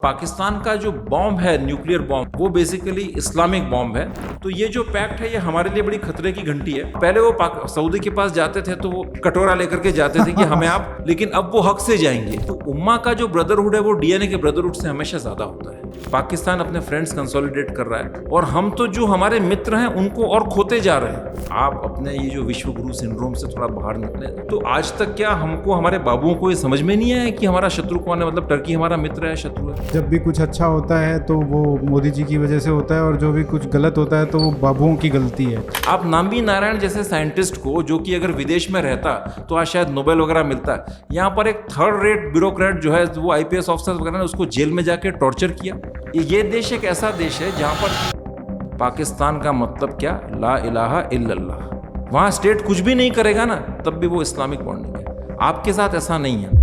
पाकिस्तान का जो बॉम्ब है, न्यूक्लियर बॉम्ब, वो बेसिकली इस्लामिक बॉम्ब है। तो ये जो पैक्ट है ये हमारे लिए बड़ी खतरे की घंटी है। पहले वो सऊदी के पास जाते थे तो वो कटोरा लेकर के जाते थे कि हमें आप, लेकिन अब वो हक से जाएंगे। तो उम्मा का जो ब्रदरहुड है वो डीएनए के ब्रदरहुड से हमेशा ज्यादा होता है। पाकिस्तान अपने फ्रेंड्स कंसोलिडेट कर रहा है और हम तो जो हमारे मित्र हैं उनको और खोते जा रहे हैं। आप अपने ये जो विश्व गुरु सिंड्रोम से थोड़ा बाहर निकले। तो आज तक क्या हमको, हमारे बाबुओं को ये समझ में नहीं आया कि हमारा शत्रु कौन है, मतलब टर्की हमारा मित्र है, शत्रु है। जब भी कुछ अच्छा होता है तो वो मोदी जी की वजह से होता है, और जो भी कुछ गलत होता है तो वो बाबुओं की गलती है। आप नाम्बी नारायण जैसे साइंटिस्ट को, जो कि अगर विदेश में रहता तो आज शायद नोबेल वगैरह मिलता, यहाँ पर एक थर्ड रेट ब्यूरोक्रेट जो है, वो आईपीएस ऑफिसर वगैरह ने उसको जेल में जाके टॉर्चर किया। ये देश एक ऐसा देश है जहाँ पर पाकिस्तान का मतलब क्या, ला इलाहा इल्लल्लाह। वहाँ स्टेट कुछ भी नहीं करेगा ना, तब भी वो इस्लामिक बॉन्डिंग है। आपके साथ ऐसा नहीं है।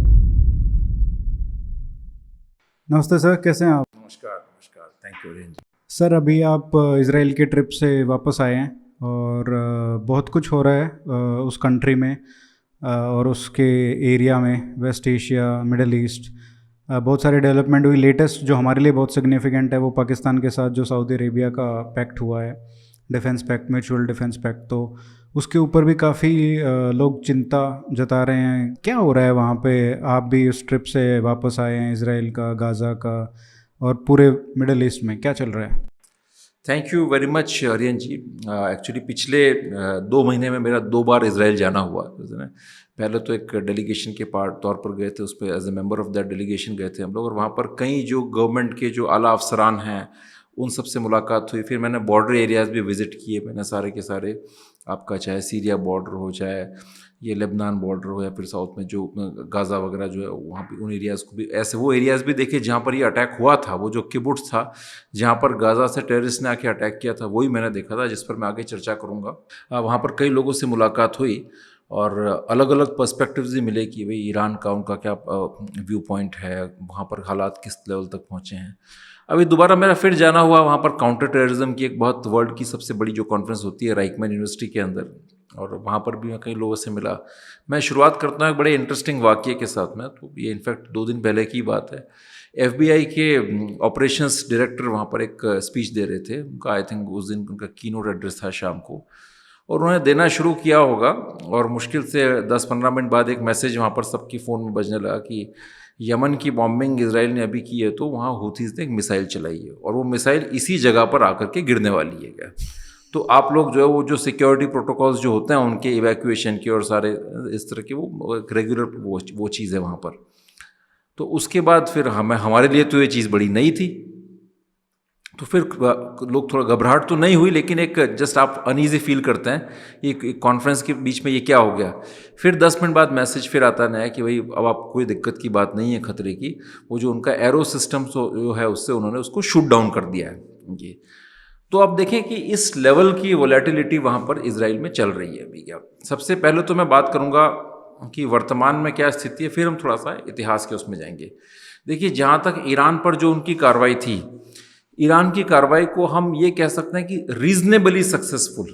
नमस्ते सर, कैसे हैं आप? नमस्कार, थैंक यू रेंज। सर, अभी आप इज़राइल के ट्रिप से वापस आए हैं और बहुत कुछ हो रहा है उस कंट्री में और उसके एरिया में, वेस्ट एशिया, मिडल ईस्ट, बहुत सारी डेवलपमेंट हुई। लेटेस्ट जो हमारे लिए बहुत सिग्निफिकेंट है वो पाकिस्तान के साथ जो सऊदी अरेबिया का पैक्ट हुआ है, defence pact, mutual defence pact, तो उसके ऊपर भी काफ़ी लोग चिंता जता रहे हैं। क्या हो रहा है वहाँ पे? आप भी उस ट्रिप से वापस आए हैं, इज़राइल का, गाज़ा का और पूरे मिडल ईस्ट में क्या चल रहा है? Thank you very much Aryan ji. Actually पिछले 2 महीने में मेरा 2 बार इज़राइल जाना हुआ। पहले तो एक डेलीगेशन के तौर पर गए थे, उस पर as a member of that delegation गए थे हम लोग, और वहाँ पर कई जो गवर्नमेंट के जो आला अफसरान हैं उन सब से मुलाकात हुई। फिर मैंने बॉर्डर एरियाज़ भी विज़िट किए, मैंने सारे के सारे, आपका चाहे सीरिया बॉर्डर हो, चाहे ये लेबनान बॉर्डर हो, या फिर साउथ में जो गाज़ा वगैरह जो है वहाँ पे उन एरियाज़ को भी, ऐसे वो एरियाज़ भी देखे जहाँ पर ये अटैक हुआ था। वो जो किबुट्स था जहाँ पर गाज़ा से टेररिस्ट ने आके अटैक किया था, वही मैंने देखा था, जिस पर मैं आगे चर्चा करूँगा। वहाँ पर कई लोगों से मुलाकात हुई और अलग अलग पर्सपेक्टिव्स भी मिले कि भाई ईरान का, उनका क्या व्यू पॉइंट है, वहाँ पर हालात किस लेवल तक पहुँचे हैं। अभी दोबारा मेरा फिर जाना हुआ वहाँ पर। काउंटर टेररिज्म की एक बहुत वर्ल्ड की सबसे बड़ी जो कॉन्फ्रेंस होती है राइकमैन यूनिवर्सिटी के अंदर, और वहाँ पर भी मैं कई लोगों से मिला। मैं शुरुआत करता हूँ एक बड़े इंटरेस्टिंग वाक़ये के साथ में। तो ये इनफैक्ट 2 दिन पहले की बात है। FBI के ऑपरेशंस डायरेक्टर वहाँ पर एक स्पीच दे रहे थे। उनका आई थिंक उस दिन उनका कीनोट एड्रेस था शाम को, और उन्होंने देना शुरू किया होगा और मुश्किल से 10-15 मिनट बाद एक मैसेज वहाँ पर सबकी फ़ोन में बजने लगा कि यमन की बॉम्बिंग इजराइल ने अभी की है, तो वहाँ हूथीज़ ने एक मिसाइल चलाई है और वो मिसाइल इसी जगह पर आकर के गिरने वाली है क्या। तो आप लोग जो है वो जो सिक्योरिटी प्रोटोकॉल्स जो होते हैं उनके इवैक्यूएशन के और सारे इस तरह के, वो रेगुलर वो चीज़ है वहाँ पर। तो उसके बाद फिर हमारे लिए तो ये चीज़ बड़ी नई थी। तो फिर लोग थोड़ा घबराहट तो नहीं हुई, लेकिन एक जस्ट आप अनईजी फील करते हैं, एक कॉन्फ्रेंस के बीच में ये क्या हो गया। फिर 10 मिनट बाद मैसेज फिर आता नया कि भाई अब आप कोई दिक्कत की बात नहीं है खतरे की। वो जो उनका एरो सिस्टम जो है उससे उन्होंने उसको शूट डाउन कर दिया है जी। तो आप देखें कि इस लेवल की वोलेटिलिटी वहाँ पर इजराइल में चल रही है अभी। क्या सबसे पहले तो मैं बात करूँगा कि वर्तमान में क्या स्थिति है, फिर हम थोड़ा सा इतिहास के उसमें जाएंगे। देखिए, जहाँ तक ईरान पर जो उनकी कार्रवाई थी, ईरान की कार्रवाई को हम ये कह सकते हैं कि रीजनेबली सक्सेसफुल।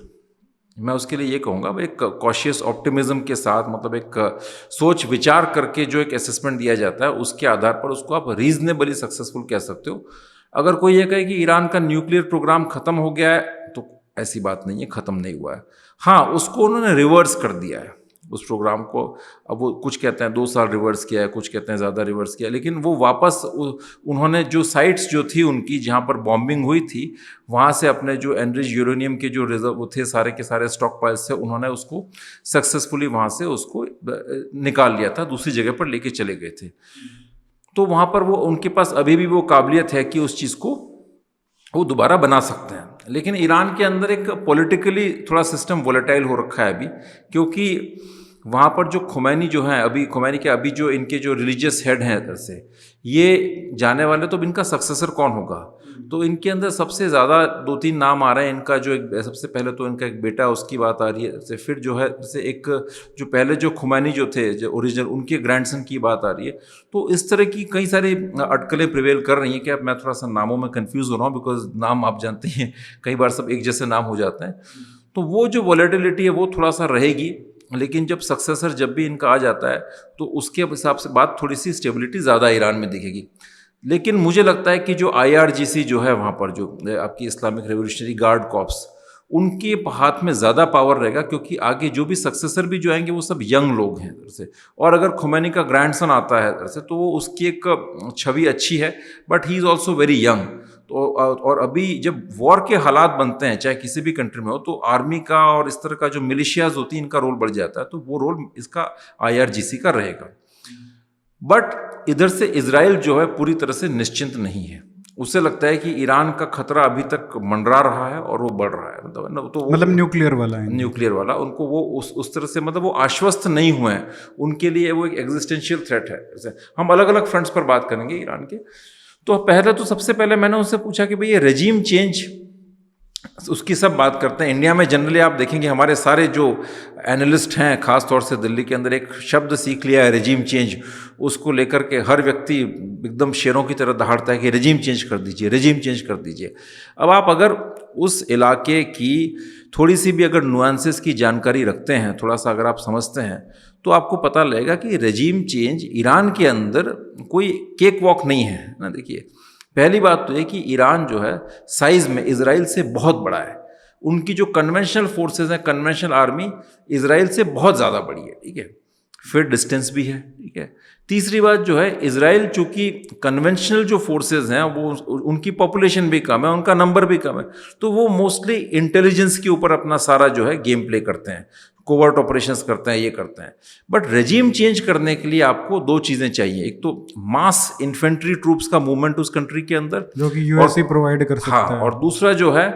मैं उसके लिए ये कहूँगा एक कॉशियस ऑप्टिमिज्म के साथ, मतलब एक सोच विचार करके जो एक असेसमेंट दिया जाता है उसके आधार पर उसको आप रीजनेबली सक्सेसफुल कह सकते हो। अगर कोई ये कहे कि ईरान का न्यूक्लियर प्रोग्राम ख़त्म हो गया है, तो ऐसी बात नहीं है, ख़त्म नहीं हुआ है। हाँ, उसको उन्होंने रिवर्स कर दिया है उस प्रोग्राम को। अब वो कुछ कहते हैं 2 साल रिवर्स किया है, कुछ कहते हैं ज़्यादा रिवर्स किया, लेकिन वो वापस उन्होंने जो साइट्स जो थी उनकी जहाँ पर बॉम्बिंग हुई थी, वहाँ से अपने जो एनरिच यूरेनियम के जो रिजर्व थे सारे के सारे स्टॉक पाइल्स से, उन्होंने उसको सक्सेसफुली वहाँ से उसको निकाल लिया था, दूसरी जगह पर लेके चले गए थे। तो वहाँ पर वो उनके पास अभी भी वो काबिलियत है कि उस चीज़ को वो दोबारा बना सकते हैं। लेकिन ईरान के अंदर एक पॉलिटिकली थोड़ा सिस्टम वोलेटाइल हो रखा है अभी, क्योंकि वहाँ पर जो खुमैनी जो हैं, अभी खुमैनी के अभी जो इनके जो रिलीजियस हेड हैं इधर से ये जाने वाले, तो इनका सक्सेसर कौन होगा। तो इनके अंदर सबसे ज़्यादा 2-3 नाम आ रहे हैं। इनका जो एक, सबसे पहले तो इनका एक बेटा, उसकी बात आ रही है से, फिर जो है जैसे एक जो पहले जो खुमैनी जो थे जो ओरिजिनल, उनके ग्रैंडसन की बात आ रही है। तो इस तरह की कई सारी अटकलें प्रिवेल कर रही हैं कि अब मैं थोड़ा सा नामों में कन्फ्यूज़ हो रहा हूँ, बिकॉज नाम आप जानते हैं कई बार सब एक जैसे नाम हो जाते हैं। तो वो जो वॉलेटिलिटी है वो थोड़ा सा रहेगी, लेकिन जब सक्सेसर जब भी इनका आ जाता है तो उसके हिसाब से बात थोड़ी सी स्टेबिलिटी ज़्यादा ईरान में दिखेगी। लेकिन मुझे लगता है कि जो IRGC जो है वहाँ पर, जो आपकी इस्लामिक रेवोल्यूशनरी गार्ड कॉप्स, उनके हाथ में ज़्यादा पावर रहेगा, क्योंकि आगे जो भी सक्सेसर भी जो आएंगे वो सब यंग लोग हैं इधर से। और अगर खुमैनी का ग्रैंडसन आता है इधर से तो वो उसकी एक छवि अच्छी है, but he is also very young. तो और अभी जब वॉर के हालात बनते हैं चाहे किसी भी कंट्री में हो, तो आर्मी का और इस तरह का जो मिलिशियाज होती है इनका रोल बढ़ जाता है, तो वो रोल इसका IRGC का रहेगा। बट इधर से इजराइल जो है पूरी तरह से निश्चिंत नहीं है। उसे लगता है कि ईरान का खतरा अभी तक मंडरा रहा है और वो बढ़ रहा है, मतलब न्यूक्लियर वाला है। न्यूक्लियर वाला उनको वो उस तरह से, मतलब वो आश्वस्त नहीं हुए हैं, उनके लिए वो एक एग्जिस्टेंशियल थ्रेट है। जैसे हम अलग अलग फ्रंट्स पर बात करेंगे ईरान के। तो पहले तो सबसे पहले मैंने उससे पूछा कि भाई ये रेजीम चेंज, उसकी सब बात करते हैं। इंडिया में जनरली आप देखेंगे हमारे सारे जो एनालिस्ट हैं, खास तौर से दिल्ली के अंदर, एक शब्द सीख लिया है रेजीम चेंज। उसको लेकर के हर व्यक्ति एकदम शेरों की तरह दहाड़ता है कि रेजीम चेंज कर दीजिए, रेजीम चेंज कर दीजिए। अब आप अगर उस इलाके की थोड़ी सी भी अगर नुआंसेस की जानकारी रखते हैं, थोड़ा सा अगर आप समझते हैं, तो आपको पता लगेगा कि रेजीम चेंज ईरान के अंदर कोई केक वॉक नहीं है ना। देखिए, पहली बात तो ये कि ईरान जो है साइज में इजराइल से बहुत बड़ा है। उनकी जो कन्वेंशनल फोर्सेस हैं, कन्वेंशनल आर्मी इजराइल से बहुत ज़्यादा बड़ी है, ठीक है। फिर डिस्टेंस भी है, ठीक है। तीसरी बात जो है, इजराइल चूंकि कन्वेंशनल जो फोर्सेस हैं वो उनकी पॉपुलेशन भी कम है, उनका नंबर भी कम है, तो वो मोस्टली इंटेलिजेंस के ऊपर अपना सारा जो है गेम प्ले करते हैं, कोवर्ट ऑपरेशंस करते हैं, ये करते हैं। बट रेजीम चेंज करने के लिए आपको दो चीज़ें चाहिए। एक तो मास इन्फेंट्री ट्रूप्स का मूवमेंट उस कंट्री के अंदर, जो कि यूएस ही प्रोवाइड कर सकता है। और दूसरा जो है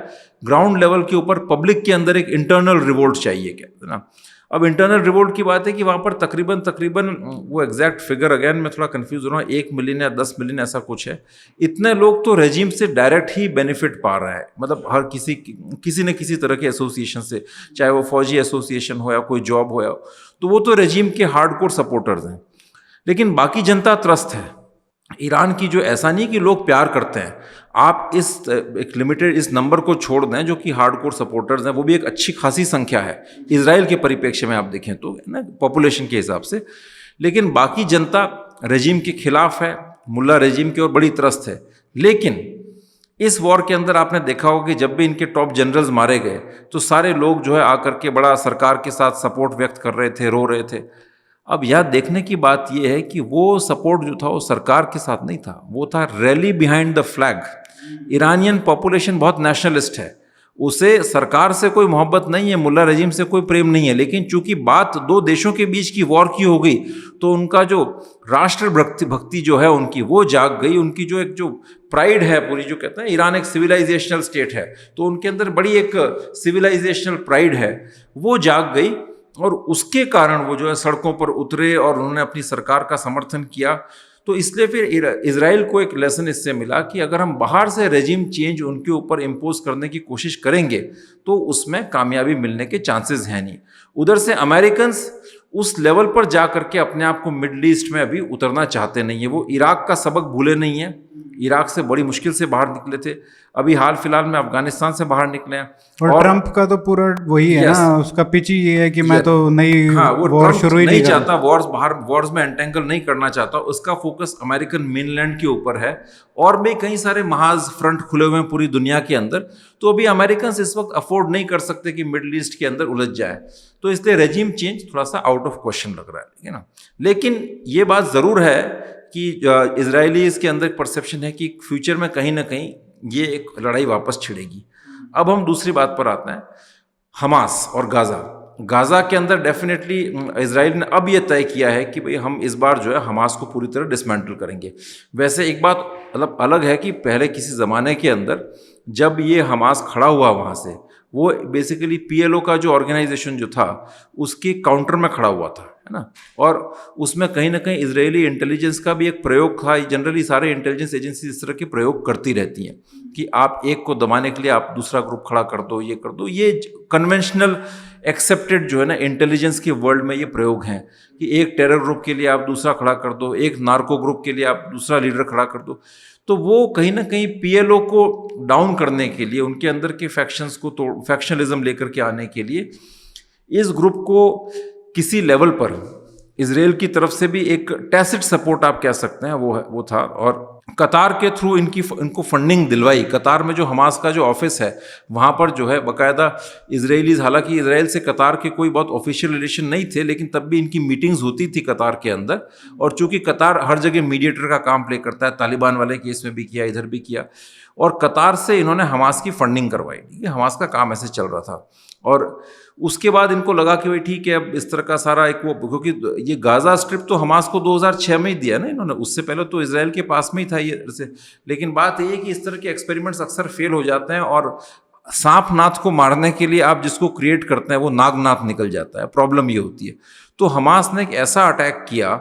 ग्राउंड लेवल के ऊपर पब्लिक के अंदर एक इंटरनल रिवोल्ट चाहिए, क्या ना। अब इंटरनल रिवोल्ट की बात है कि वहाँ पर तकरीबन वो एग्जैक्ट फिगर अगेन मैं थोड़ा कंफ्यूज हो रहा हूँ, 1 मिलियन या 10 मिलियन ऐसा कुछ है। इतने लोग तो रेजीम से डायरेक्ट ही बेनिफिट पा रहा है, मतलब हर किसी न किसी तरह के एसोसिएशन से, चाहे वो फौजी एसोसिएशन हो या कोई जॉब हो, या तो वो तो रेजीम के हार्डकोर सपोर्टर्स हैं। लेकिन बाकी जनता त्रस्त है। ईरान की जो, ऐसा नहीं कि लोग प्यार करते हैं, आप इस एक लिमिटेड इस नंबर को छोड़ दें जो कि हार्डकोर सपोर्टर्स हैं, वो भी एक अच्छी खासी संख्या है इजराइल के परिप्रेक्ष्य में आप देखें तो, ना, पॉपुलेशन के हिसाब से। लेकिन बाकी जनता रेजीम के खिलाफ है, मुल्ला रेजीम की ओर बड़ी त्रस्त है। लेकिन इस वॉर के अंदर आपने देखा होगा कि जब भी इनके टॉप जनरल्स मारे गए तो सारे लोग जो है आकर के बड़ा सरकार के साथ सपोर्ट व्यक्त कर रहे थे, रो रहे थे। अब यह देखने की बात यह है कि वो सपोर्ट जो था वो सरकार के साथ नहीं था, वो था rally behind the flag. Iranian population बहुत नेशनलिस्ट है, उसे सरकार से कोई मोहब्बत नहीं है, मुल्ला रजीम से कोई प्रेम नहीं है। लेकिन चूंकि बात दो देशों के बीच की वॉर की हो गई तो उनका जो राष्ट्र भक्ति जो है उनकी, वो जाग गई। उनकी जो एक जो प्राइड है पूरी, जो कहते हैं ईरान एक सिविलाइजेशनल स्टेट है, तो उनके अंदर बड़ी एक सिविलाइजेशनल प्राइड है, वो जाग गई। और उसके कारण वो जो है सड़कों पर उतरे और उन्होंने अपनी सरकार का समर्थन किया। तो इसलिए फिर इजराइल को एक लेसन इससे मिला कि अगर हम बाहर से रेजिम चेंज उनके ऊपर इम्पोज करने की कोशिश करेंगे तो उसमें कामयाबी मिलने के चांसेस हैं नहीं। उधर से अमेरिकन्स उस लेवल पर जा करके अपने आप को मिडल ईस्ट में अभी उतरना चाहते नहीं है। वो इराक का सबक भूले नहीं है, इराक से बड़ी मुश्किल से बाहर निकले थे, अभी हाल फिलहाल में अफगानिस्तान से बाहर निकले हैं। और ट्रंप का तो पूरा वही है ना, उसका पिच ही ये है कि मैं तो नई वॉर शुरू ही नहीं चाहता, वॉर्स में एंटेंगल नहीं करना चाहता। उसका फोकस अमेरिकन मेनलैंड के ऊपर है और भी कई सारे महाज फ्रंट खुले हुए हैं पूरी दुनिया के अंदर। तो अभी अमेरिकन इस वक्त अफोर्ड नहीं कर सकते कि मिडल ईस्ट के अंदर उलझ जाए, तो इसलिए रेजिम चेंज थोड़ा सा आउट ऑफ क्वेश्चन लग रहा है, ठीक है ना। लेकिन ये बात ज़रूर है कि इजरायलीज़ के अंदर परसेप्शन है कि फ्यूचर में कहीं ना कहीं ये एक लड़ाई वापस छिड़ेगी। अब हम दूसरी बात पर आते हैं, हमास और गाज़ा के अंदर डेफिनेटली इजराइल ने अब ये तय किया है कि भाई हम इस बार जो है हमास को पूरी तरह डिसमेंटल करेंगे। वैसे एक बात मतलब अलग है कि पहले किसी ज़माने के अंदर जब ये हमास खड़ा हुआ वहाँ से, वो बेसिकली PLO का जो ऑर्गेनाइजेशन जो था उसके काउंटर में खड़ा हुआ था, है ना। और उसमें कहीं ना कहीं इजरायली इंटेलिजेंस का भी एक प्रयोग था। जनरली सारे इंटेलिजेंस एजेंसी इस तरह के प्रयोग करती रहती हैं कि आप एक को दबाने के लिए आप दूसरा ग्रुप खड़ा कर दो, ये कर दो। ये कन्वेंशनल एक्सेप्टेड जो है ना इंटेलिजेंस के वर्ल्ड में ये प्रयोग हैं कि एक टेरर ग्रुप के लिए आप दूसरा खड़ा कर दो, एक नार्को ग्रुप के लिए आप दूसरा लीडर खड़ा कर दो। तो वो कहीं ना कहीं PLO को डाउन करने के लिए, उनके अंदर के फैक्शंस को फैक्शनलिज्म लेकर के आने के लिए इस ग्रुप को किसी लेवल पर इजराइल की तरफ से भी एक टैसिट सपोर्ट आप कह सकते हैं वो था। और कतार के थ्रू इनको फंडिंग दिलवाई। कतार में जो हमास का जो ऑफिस है वहाँ पर जो है बाकायदा इजरायलीज, हालांकि इसराइल से कतार के कोई बहुत ऑफिशियल रिलेशन नहीं थे, लेकिन तब भी इनकी मीटिंग्स होती थी कतार के अंदर। और चूंकि कतार हर जगह मीडिएटर का काम प्ले करता है, तालिबान वाले केस में भी किया, इधर भी किया, और कतार से इन्होंने हमास की फंडिंग करवाई। ठीक है, हमास का काम ऐसे चल रहा था। और उसके बाद इनको लगा कि भाई ठीक है, अब इस तरह का सारा एक वो, क्योंकि ये गाज़ा स्ट्रिप तो हमास को 2006 में ही दिया ना इन्होंने, उससे पहले तो इजराइल के पास में ही था ये से। लेकिन बात ये है कि इस तरह के एक्सपेरिमेंट्स अक्सर फेल हो जाते हैं, और सांप नाथ को मारने के लिए आप जिसको क्रिएट करते हैं वो नागनाथ निकल जाता है। प्रॉब्लम ये होती है। तो हमास ने एक ऐसा अटैक किया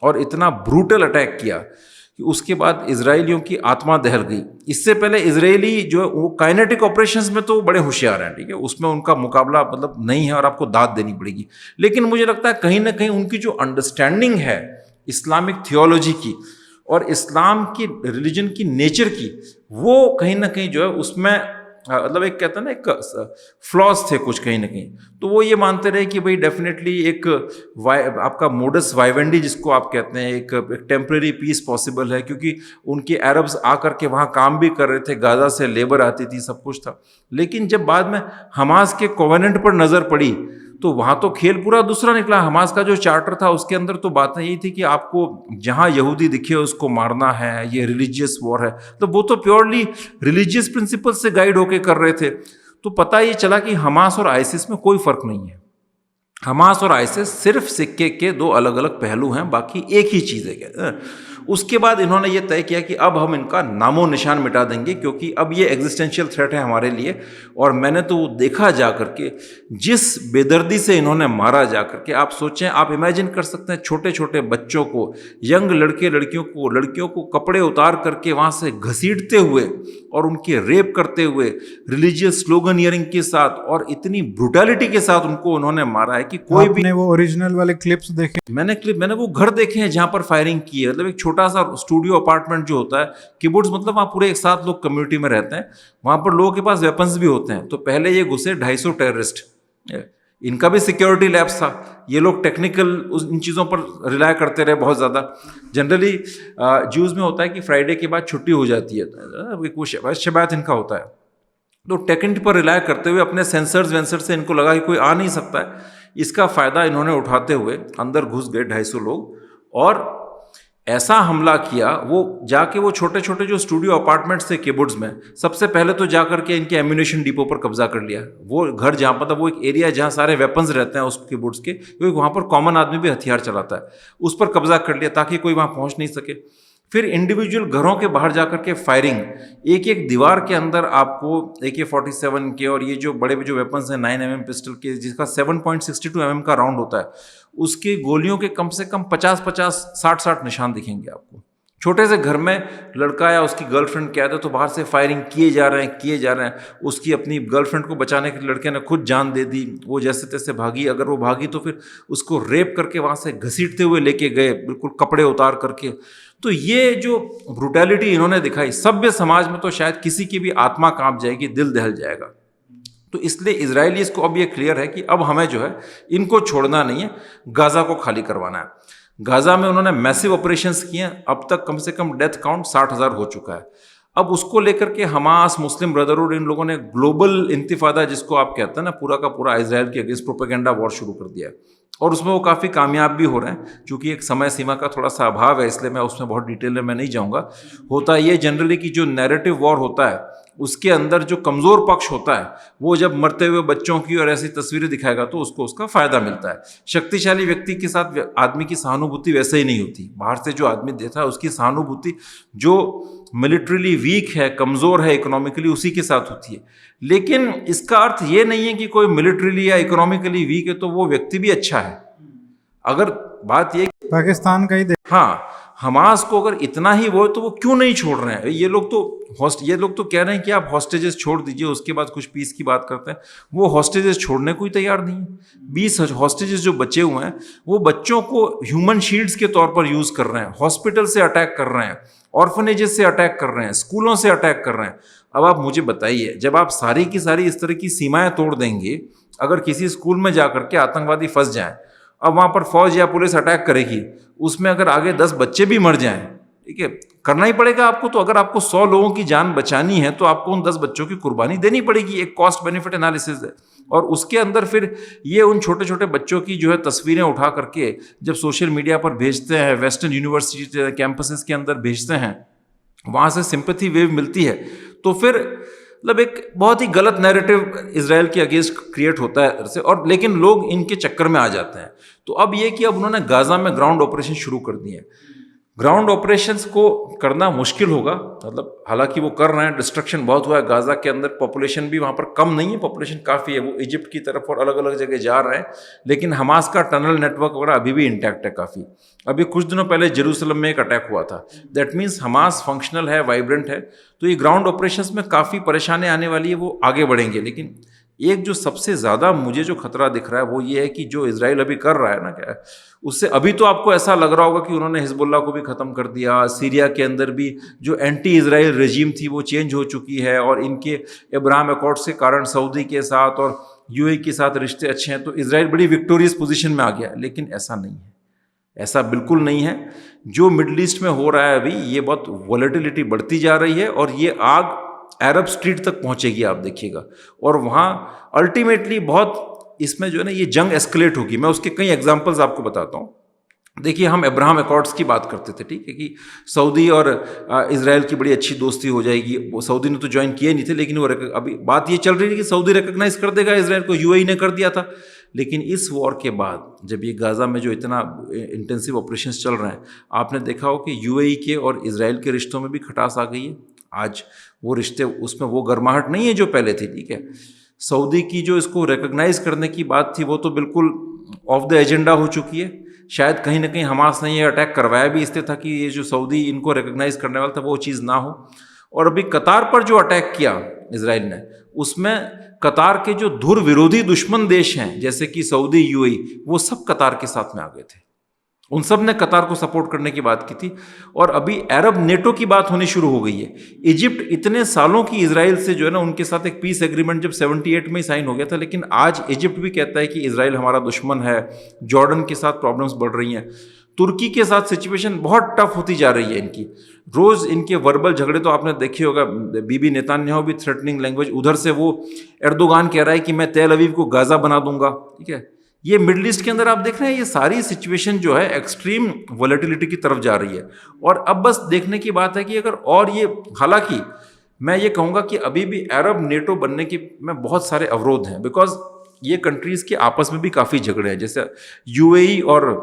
और इतना ब्रूटल अटैक किया कि उसके बाद इजरायलियों की आत्मा दहल गई। इससे पहले इजरायली जो है वो काइनेटिक ऑपरेशंस में तो बड़े होशियार हैं, ठीक है, उसमें उनका मुकाबला मतलब नहीं है और आपको दाद देनी पड़ेगी। लेकिन मुझे लगता है कहीं ना कहीं उनकी जो अंडरस्टैंडिंग है इस्लामिक थियोलॉजी की और इस्लाम की रिलीजन की नेचर की, वो कहीं ना कहीं जो है उसमें मतलब एक कहते हैं ना, एक फ्लॉज थे कुछ कहीं ना कहीं। तो वो ये मानते रहे कि भाई डेफिनेटली एक आपका मोडस वाइवेंडी जिसको आप कहते हैं, एक टेम्परेरी पीस पॉसिबल है, क्योंकि उनके अरब्स आकर के वहाँ काम भी कर रहे थे, गाजा से लेबर आती थी, सब कुछ था। लेकिन जब बाद में हमास के कोवेनेंट पर नज़र पड़ी तो वहाँ तो खेल पूरा दूसरा निकला। हमास का जो चार्टर था उसके अंदर तो बातें यही थी कि आपको जहाँ यहूदी दिखे उसको मारना है, ये रिलीजियस वॉर है। तो वो तो प्योरली रिलीजियस प्रिंसिपल से गाइड होके कर रहे थे। तो पता ये चला कि हमास और आईसिस में कोई फर्क नहीं है। हमास और आईसिस सिर्फ सिक्के के दो अलग अलग पहलू हैं, बाकी एक ही चीज़ है। उसके बाद इन्होंने ये तय किया कि अब हम इनका नामो निशान मिटा देंगे, क्योंकि अब ये एग्जिस्टेंशियल थ्रेट है हमारे लिए। और मैंने तो देखा जा करके जिस बेदर्दी से इन्होंने मारा जा करके, आप सोचें, आप इमेजिन कर सकते हैं छोटे छोटे बच्चों को, यंग लड़कियों को कपड़े उतार करके वहाँ से घसीटते हुए और उनके रेप करते हुए रिलीजियस स्लोगन ईयरिंग के साथ और इतनी ब्रुटैलिटी के साथ उनको उन्होंने मारा है कि कोई भी। आपने वो ओरिजिनल वाले क्लिप्स देखे? मैंने वो घर देखे हैं जहाँ पर फायरिंग की है। मतलब एक छोटा सा स्टूडियो अपार्टमेंट जो होता है, किबुट्स, मतलब वहाँ पूरे एक साथ लोग कम्युनिटी में रहते हैं, वहाँ पर लोगों के पास वेपन्स भी होते हैं। तो पहले ये घुसे 250 टेररिस्ट, इनका भी सिक्योरिटी लैब्स था। ये लोग टेक्निकल इन चीज़ों पर रिलाय करते रहे बहुत ज़्यादा। जनरली ज्यूज़ में होता है कि फ्राइडे के बाद छुट्टी हो जाती है, वो शबात इनका होता है। तो टेक्निक पर रिलाय करते हुए अपने सेंसर्स वेंसर से इनको लगा कि कोई आ नहीं सकता है। इसका फ़ायदा इन्होंने उठाते हुए अंदर घुस गए 250 लोग और ऐसा हमला किया। वो जाके वो छोटे छोटे जो स्टूडियो अपार्टमेंट्स थे किबुट्स में, सबसे पहले तो जा करके इनके एम्यूनेशन डिपो पर कब्जा कर लिया। वो घर जहाँ पर था, वो एक एरिया जहाँ सारे वेपन्स रहते हैं उस किबुट्स के, क्योंकि वहाँ पर कॉमन आदमी भी हथियार चलाता है, उस पर कब्जा कर लिया ताकि कोई वहाँ पहुँच नहीं सके। फिर इंडिविजुअल घरों के बाहर जाकर के फायरिंग, एक एक दीवार के अंदर आपको AK-47 के और ये जो बड़े जो वेपन्स हैं 9mm पिस्टल के, जिसका 7.62 mm का राउंड होता है, उसकी गोलियों के कम से कम 50-50, 60-60 निशान दिखेंगे आपको। छोटे से घर में लड़का या उसकी गर्लफ्रेंड क्या है तो बाहर से फायरिंग किए जा रहे हैं। उसकी अपनी गर्लफ्रेंड को बचाने के लिए लड़के ने खुद जान दे दी। वो जैसे तैसे भागी, अगर वो भागी तो फिर उसको रेप करके वहाँ से घसीटते हुए लेके गए, बिल्कुल कपड़े उतार करके। तो ये जो ब्रुटैलिटी इन्होंने दिखाई, सभ्य समाज में तो शायद किसी की भी आत्मा कांप जाएगी, दिल दहल जाएगा। तो इसलिए इजरायलीज को अब ये क्लियर है कि अब हमें जो है इनको छोड़ना नहीं है, गाज़ा को खाली करवाना है। गाज़ा में उन्होंने मैसिव ऑपरेशंस किए हैं, अब तक कम से कम डेथ काउंट 60,000 हो चुका है। अब उसको लेकर के हमास, मुस्लिम ब्रदरहुड, इन लोगों ने ग्लोबल इंतिफादा जिसको आप कहते हैं ना, पूरा का पूरा इजराइल के अगेंस्ट प्रोपेगेंडा वॉर शुरू कर दिया है। और उसमें वो काफ़ी कामयाब भी हो रहे हैं। चूँकि एक समय सीमा का थोड़ा सा अभाव है, इसलिए मैं उसमें बहुत डिटेल में नहीं जाऊँगा। होता ये जनरली कि जो नैरेटिव वॉर होता है उसके अंदर जो कमज़ोर पक्ष होता है वो जब मरते हुए बच्चों की और ऐसी तस्वीरें दिखाएगा तो उसको उसका फ़ायदा मिलता है। शक्तिशाली व्यक्ति के साथ आदमी की सहानुभूति वैसे ही नहीं होती। बाहर से जो आदमी देता है उसकी सहानुभूति जो मिलिट्रीली वीक है, कमज़ोर है इकोनॉमिकली, उसी के साथ होती है। लेकिन इसका अर्थ ये नहीं है कि कोई मिलिट्रीली या इकोनॉमिकली वीक है तो वो व्यक्ति भी अच्छा है। अगर बात ये पाकिस्तान का ही हाँ, हमास को अगर इतना ही वो है तो वो क्यों नहीं छोड़ रहे हैं? ये लोग तो कह रहे हैं कि आप हॉस्टेजेस छोड़ दीजिए, उसके बाद कुछ पीस की बात करते हैं। वो हॉस्टेजेस छोड़ने को ही तैयार नहीं है। 20 हॉस्टेजेस जो बचे हुए हैं वो बच्चों को ह्यूमन शील्ड्स के तौर पर यूज़ कर रहे हैं, हॉस्पिटल से अटैक कर रहे हैं, ऑर्फनेजेस से अटैक कर रहे हैं, स्कूलों से अटैक कर रहे हैं। अब आप मुझे बताइए, जब आप सारी की सारी इस तरह की सीमाएं तोड़ देंगे, अगर किसी स्कूल में जा करके आतंकवादी फंस जाएं, अब वहाँ पर फौज या पुलिस अटैक करेगी, उसमें अगर आगे 10 बच्चे भी मर जाएं, ठीक है, करना ही पड़ेगा आपको। तो अगर आपको 100 लोगों की जान बचानी है तो आपको उन 10 बच्चों की कुर्बानी देनी पड़ेगी। एक कॉस्ट बेनिफिट एनालिसिस है, और उसके अंदर फिर ये उन छोटे छोटे बच्चों की जो है तस्वीरें उठा करके जब सोशल मीडिया पर भेजते हैं, वेस्टर्न यूनिवर्सिटी कैंपसेस के अंदर भेजते हैं, वहाँ से सिंपैथी वेव मिलती है, तो फिर मतलब एक बहुत ही गलत नैरेटिव इजराइल के अगेंस्ट क्रिएट होता है और लेकिन लोग इनके चक्कर में आ जाते हैं। तो अब ये कि अब उन्होंने गाजा में ग्राउंड ऑपरेशन शुरू कर दिए। ग्राउंड ऑपरेशंस को करना मुश्किल होगा, मतलब हालांकि वो कर रहे हैं, डिस्ट्रक्शन बहुत हुआ है गाजा के अंदर, पॉपुलेशन भी वहाँ पर कम नहीं है, पॉपुलेशन काफ़ी है, वो इजिप्ट की तरफ और अलग अलग जगह जा रहे हैं, लेकिन हमास का टनल नेटवर्क वगैरह अभी भी इंटैक्ट है काफ़ी। अभी कुछ दिनों पहले जेरूसलम में एक अटैक हुआ था, दैट मीन्स हमास फंक्शनल है, वाइब्रेंट है। तो ये ग्राउंड ऑपरेशंस में काफ़ी परेशानी आने वाली है, वो आगे बढ़ेंगे। लेकिन एक जो सबसे ज़्यादा मुझे जो खतरा दिख रहा है वो ये है कि जो इजराइल अभी कर रहा है ना, क्या है उससे अभी तो आपको ऐसा लग रहा होगा कि उन्होंने हिजबुल्लाह को भी ख़त्म कर दिया, सीरिया के अंदर भी जो एंटी इजराइल रेजिम थी वो चेंज हो चुकी है, और इनके अब्राहम अकॉर्ड्स के कारण सऊदी के साथ और यूएई के साथ रिश्ते अच्छे हैं, तो इजराइल बड़ी विक्टोरियस पोजीशन में आ गया। लेकिन ऐसा नहीं है, ऐसा बिल्कुल नहीं है। जो मिडल ईस्ट में हो रहा है अभी, ये बहुत वॉलेटिलिटी बढ़ती जा रही है, और ये आग अरब स्ट्रीट तक पहुंचेगी, आप देखिएगा, और वहाँ अल्टीमेटली बहुत इसमें जो है ना ये जंग एस्केलेट होगी। मैं उसके कई एग्जांपल्स आपको बताता हूँ। देखिए, हम अब्राहम अकॉर्ड्स की बात करते थे, ठीक है, कि सऊदी और इजराइल की बड़ी अच्छी दोस्ती हो जाएगी। वो सऊदी ने तो ज्वाइन किए नहीं थे, लेकिन वो अभी बात ये चल रही थी कि सऊदी रिकग्नाइज कर देगा इजराइल को, यूएई ने कर दिया था। लेकिन इस वॉर के बाद जब ये गाज़ा में जो इतना इंटेंसिव ऑपरेशंस चल रहे हैं, आपने देखा हो कि यूएई के और इजराइल के रिश्तों में भी खटास आ गई है। आज वो रिश्ते, उसमें वो गर्माहट नहीं है जो पहले थी, ठीक है। सऊदी की जो इसको रिकग्नाइज करने की बात थी वो तो बिल्कुल ऑफ द एजेंडा हो चुकी है। शायद कहीं ना कहीं हमास ने ये अटैक करवाया भी इसलिए था कि ये जो सऊदी इनको रिकग्नाइज करने वाला था वो चीज़ ना हो। और अभी कतार पर जो अटैक किया इजराइल ने, उसमें कतार के जो धुर विरोधी दुश्मन देश हैं जैसे कि सऊदी, यूएई, वो सब कतार के साथ में आ गए थे। उन सब ने कतार को सपोर्ट करने की बात की थी। और अभी अरब नेटो की बात होनी शुरू हो गई है। इजिप्ट इतने सालों की इजराइल से जो है ना, उनके साथ एक पीस एग्रीमेंट जब 78 में ही साइन हो गया था, लेकिन आज इजिप्ट भी कहता है कि इजराइल हमारा दुश्मन है। जॉर्डन के साथ प्रॉब्लम्स बढ़ रही हैं। तुर्की के साथ सिचुएशन बहुत टफ होती जा रही है इनकी। रोज़ इनके वर्बल झगड़े तो आपने देखे होगा। बीबी नेतान्याहू भी थ्रेटनिंग लैंग्वेज, उधर से वो एर्दोगान कह रहा है कि मैं तेल अवीव को गाजा बना दूंगा, ठीक है। ये मिडल ईस्ट के अंदर आप देख रहे हैं, ये सारी सिचुएशन जो है एक्सट्रीम वॉलेटिलिटी की तरफ जा रही है। और अब बस देखने की बात है कि अगर, और ये हालांकि मैं ये कहूँगा कि अभी भी अरब नेटो बनने के में बहुत सारे अवरोध हैं, बिकॉज ये कंट्रीज़ के आपस में भी काफ़ी झगड़े हैं। जैसे यूएई और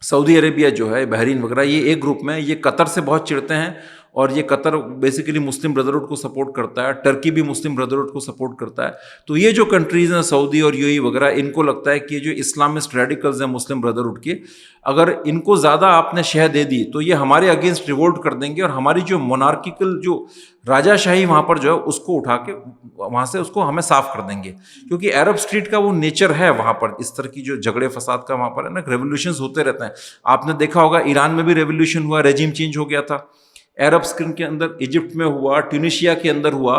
सऊदी अरेबिया जो है, बहरीन वगैरह, ये एक ग्रुप में, ये कतर से बहुत चिढ़ते हैं, और ये कतर बेसिकली मुस्लिम ब्रदरहुड को सपोर्ट करता है। टर्की भी मुस्लिम ब्रदरहुड को सपोर्ट करता है। तो ये जो कंट्रीज़ हैं सऊदी और यूएई वगैरह, इनको लगता है कि ये जो इस्लामिस्ट रेडिकल्स हैं मुस्लिम ब्रदरहुड के, अगर इनको ज़्यादा आपने शह दे दी तो ये हमारे अगेंस्ट रिवोल्ट कर देंगे, और हमारी जो मोनार्किकल जो राजाशाही वहाँ पर जो है उसको उठा के वहाँ से उसको हमें साफ कर देंगे। क्योंकि अरब स्ट्रीट का वो नेचर है वहाँ पर, इस तरह की जो झगड़े फसाद का वहाँ पर है ना, रेवोल्यूशंस होते रहते हैं। आपने देखा होगा ईरान में भी रेवोल्यूशन हुआ, रेजिम चेंज हो गया था। अरब स्प्रिंग के अंदर इजिप्ट में हुआ, ट्यूनिशिया के अंदर हुआ,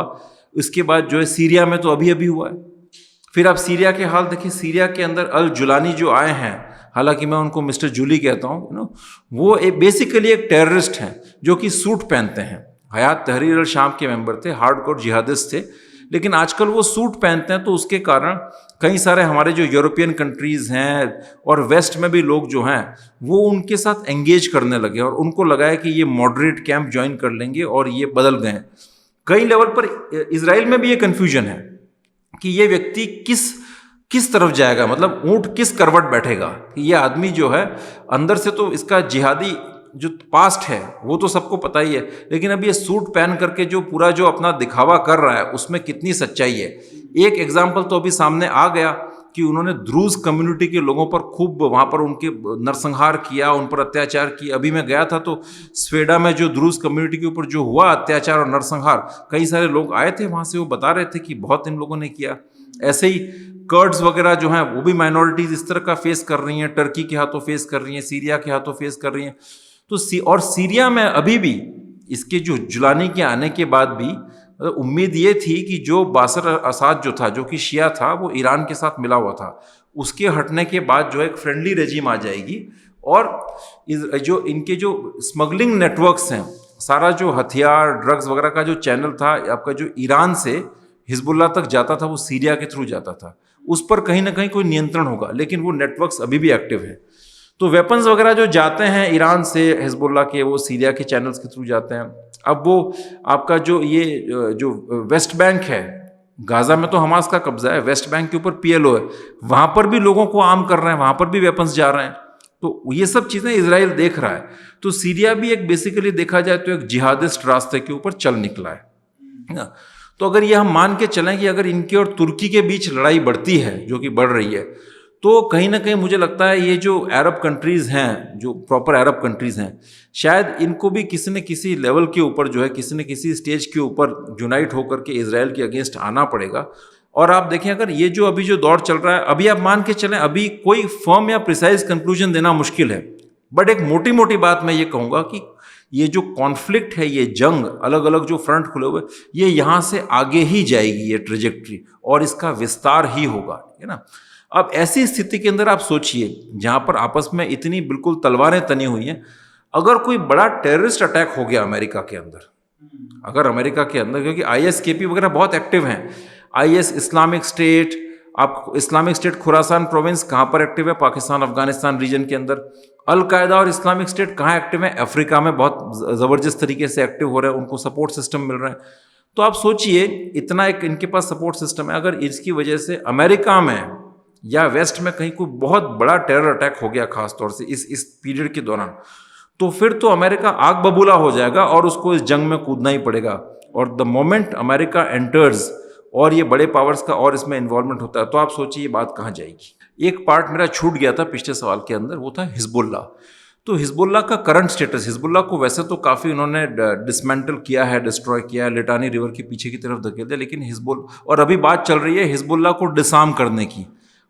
उसके बाद जो है सीरिया में तो अभी अभी हुआ है। फिर आप सीरिया के हाल देखिए, सीरिया के अंदर अल जुलानी जो आए हैं, हालांकि मैं उनको मिस्टर जूली कहता हूँ, यू नो, वो बेसिकली एक टेररिस्ट हैं जो कि सूट पहनते हैं। हयात तहरीर अल शाम के मेंबर थे, हार्डकोर जिहादिस्ट थे, लेकिन आजकल वो सूट पहनते हैं। तो उसके कारण कई सारे हमारे जो यूरोपियन कंट्रीज़ हैं और वेस्ट में भी लोग जो हैं वो उनके साथ एंगेज करने लगे, और उनको लगा है कि ये मॉडरेट कैंप ज्वाइन कर लेंगे, और ये बदल गए हैं। कई लेवल पर इजराइल में भी ये कन्फ्यूजन है कि ये व्यक्ति किस तरफ जाएगा, मतलब ऊँट किस करवट बैठेगा। ये आदमी जो है अंदर से तो इसका जिहादी जो पास्ट है वो तो सबको पता ही है, लेकिन अब ये सूट पहन करके जो पूरा जो अपना दिखावा कर रहा है उसमें कितनी सच्चाई है। एक एग्जाम्पल तो अभी सामने आ गया कि उन्होंने द्रूज कम्युनिटी के लोगों पर खूब वहाँ पर उनके नरसंहार किया, उन पर अत्याचार किया। अभी मैं गया था तो स्वेडा में जो द्रूज कम्युनिटी के ऊपर जो हुआ अत्याचार और नरसंहार, कई सारे लोग आए थे वहाँ से, वो बता रहे थे कि बहुत इन लोगों ने किया। ऐसे ही कर्ड्स वगैरह जो हैं वो भी माइनॉरिटीज़ इस तरह का फेस कर रही हैं, टर्की के हाथों फेस कर रही हैं, सीरिया के हाथों फेस कर रही हैं। तो और सीरिया में अभी भी इसके जो जुलानी के आने के बाद भी उम्मीद ये थी कि जो बासर असाद जो था, जो कि शिया था, वो ईरान के साथ मिला हुआ था, उसके हटने के बाद जो एक फ्रेंडली रेजिम आ जाएगी। और जो इनके जो स्मगलिंग नेटवर्क्स हैं सारा जो हथियार ड्रग्स वगैरह का जो चैनल था आपका, जो ईरान से हिजबुल्लाह तक जाता था, वो सीरिया के थ्रू जाता था। उस पर कहीं ना कहीं कोई नियंत्रण होगा, लेकिन वो नेटवर्क्स अभी भी एक्टिव है। तो वेपन्स वगैरह जो जाते हैं ईरान से हिजबुल्लाह के, वो सीरिया के चैनल्स के थ्रू जाते हैं। अब वो आपका जो ये जो वेस्ट बैंक है, गाजा में तो हमास का कब्जा है, वेस्ट बैंक के ऊपर PLO है, वहाँ पर भी लोगों को आर्म कर रहे हैं, वहाँ पर भी वेपन्स जा रहे हैं। तो ये सब चीज़ें इजराइल देख रहा है। तो सीरिया भी एक बेसिकली देखा जाए तो एक जिहादिस्ट रास्ते के ऊपर चल निकला है ना। तो अगर ये हम मान के चलें कि अगर इनके और तुर्की के बीच लड़ाई बढ़ती है, जो कि बढ़ रही है, तो कहीं ना कहीं मुझे लगता है ये जो अरब कंट्रीज़ हैं, जो प्रॉपर अरब कंट्रीज़ हैं, शायद इनको भी किसी न किसी लेवल के ऊपर जो है, किसी न किसी स्टेज के ऊपर यूनाइट होकर के इजराइल के अगेंस्ट आना पड़ेगा। और आप देखें, अगर ये जो अभी जो दौर चल रहा है, अभी आप मान के चलें, अभी कोई फर्म या प्रिसाइज कंक्लूजन देना मुश्किल है, बट एक मोटी मोटी बात मैं ये कहूँगा कि ये जो कॉन्फ्लिक्ट है, ये जंग, अलग अलग जो फ्रंट खुले हुए, ये यहाँ से आगे ही जाएगी ये ट्रेजेक्ट्री, और इसका विस्तार ही होगा, है ना। अब ऐसी स्थिति के अंदर आप सोचिए, जहाँ पर आपस में इतनी बिल्कुल तलवारें तनी हुई हैं, अगर कोई बड़ा टेररिस्ट अटैक हो गया अमेरिका के अंदर, अगर अमेरिका के अंदर, क्योंकि ISKP वगैरह बहुत एक्टिव हैं, IS इस्लामिक स्टेट, आप इस्लामिक स्टेट खुरासान प्रोविंस कहाँ पर एक्टिव है, पाकिस्तान अफगानिस्तान रीजन के अंदर। अल-कायदा और इस्लामिक स्टेट कहाँ एक्टिव है, अफ्रीका में बहुत ज़बरदस्त तरीके से एक्टिव हो रहे हैं, उनको सपोर्ट सिस्टम मिल रहा है। तो आप सोचिए, इतना एक इनके पास सपोर्ट सिस्टम है, अगर इसकी वजह से अमेरिका में या वेस्ट में कहीं कोई बहुत बड़ा टेरर अटैक हो गया, खास तौर से इस पीरियड के दौरान, तो फिर तो अमेरिका आग बबूला हो जाएगा और उसको इस जंग में कूदना ही पड़ेगा। और द मोमेंट अमेरिका एंटर्स और ये बड़े पावर्स का और इसमें इन्वॉल्वमेंट होता है, तो आप सोचिए ये बात कहाँ जाएगी। एक पार्ट मेरा छूट गया था पिछले सवाल के अंदर, वो था हिजबुल्लाह। तो हिजबुल्लाह का करंट स्टेटस, हिजबुल्लाह को वैसे तो काफ़ी उन्होंने डिसमेंटल किया है, डिस्ट्रॉय किया है, लिटानी रिवर के पीछे की तरफ धकेल दिया, लेकिन और अभी बात चल रही है हिजबुल्लाह को डिसआर्म करने की,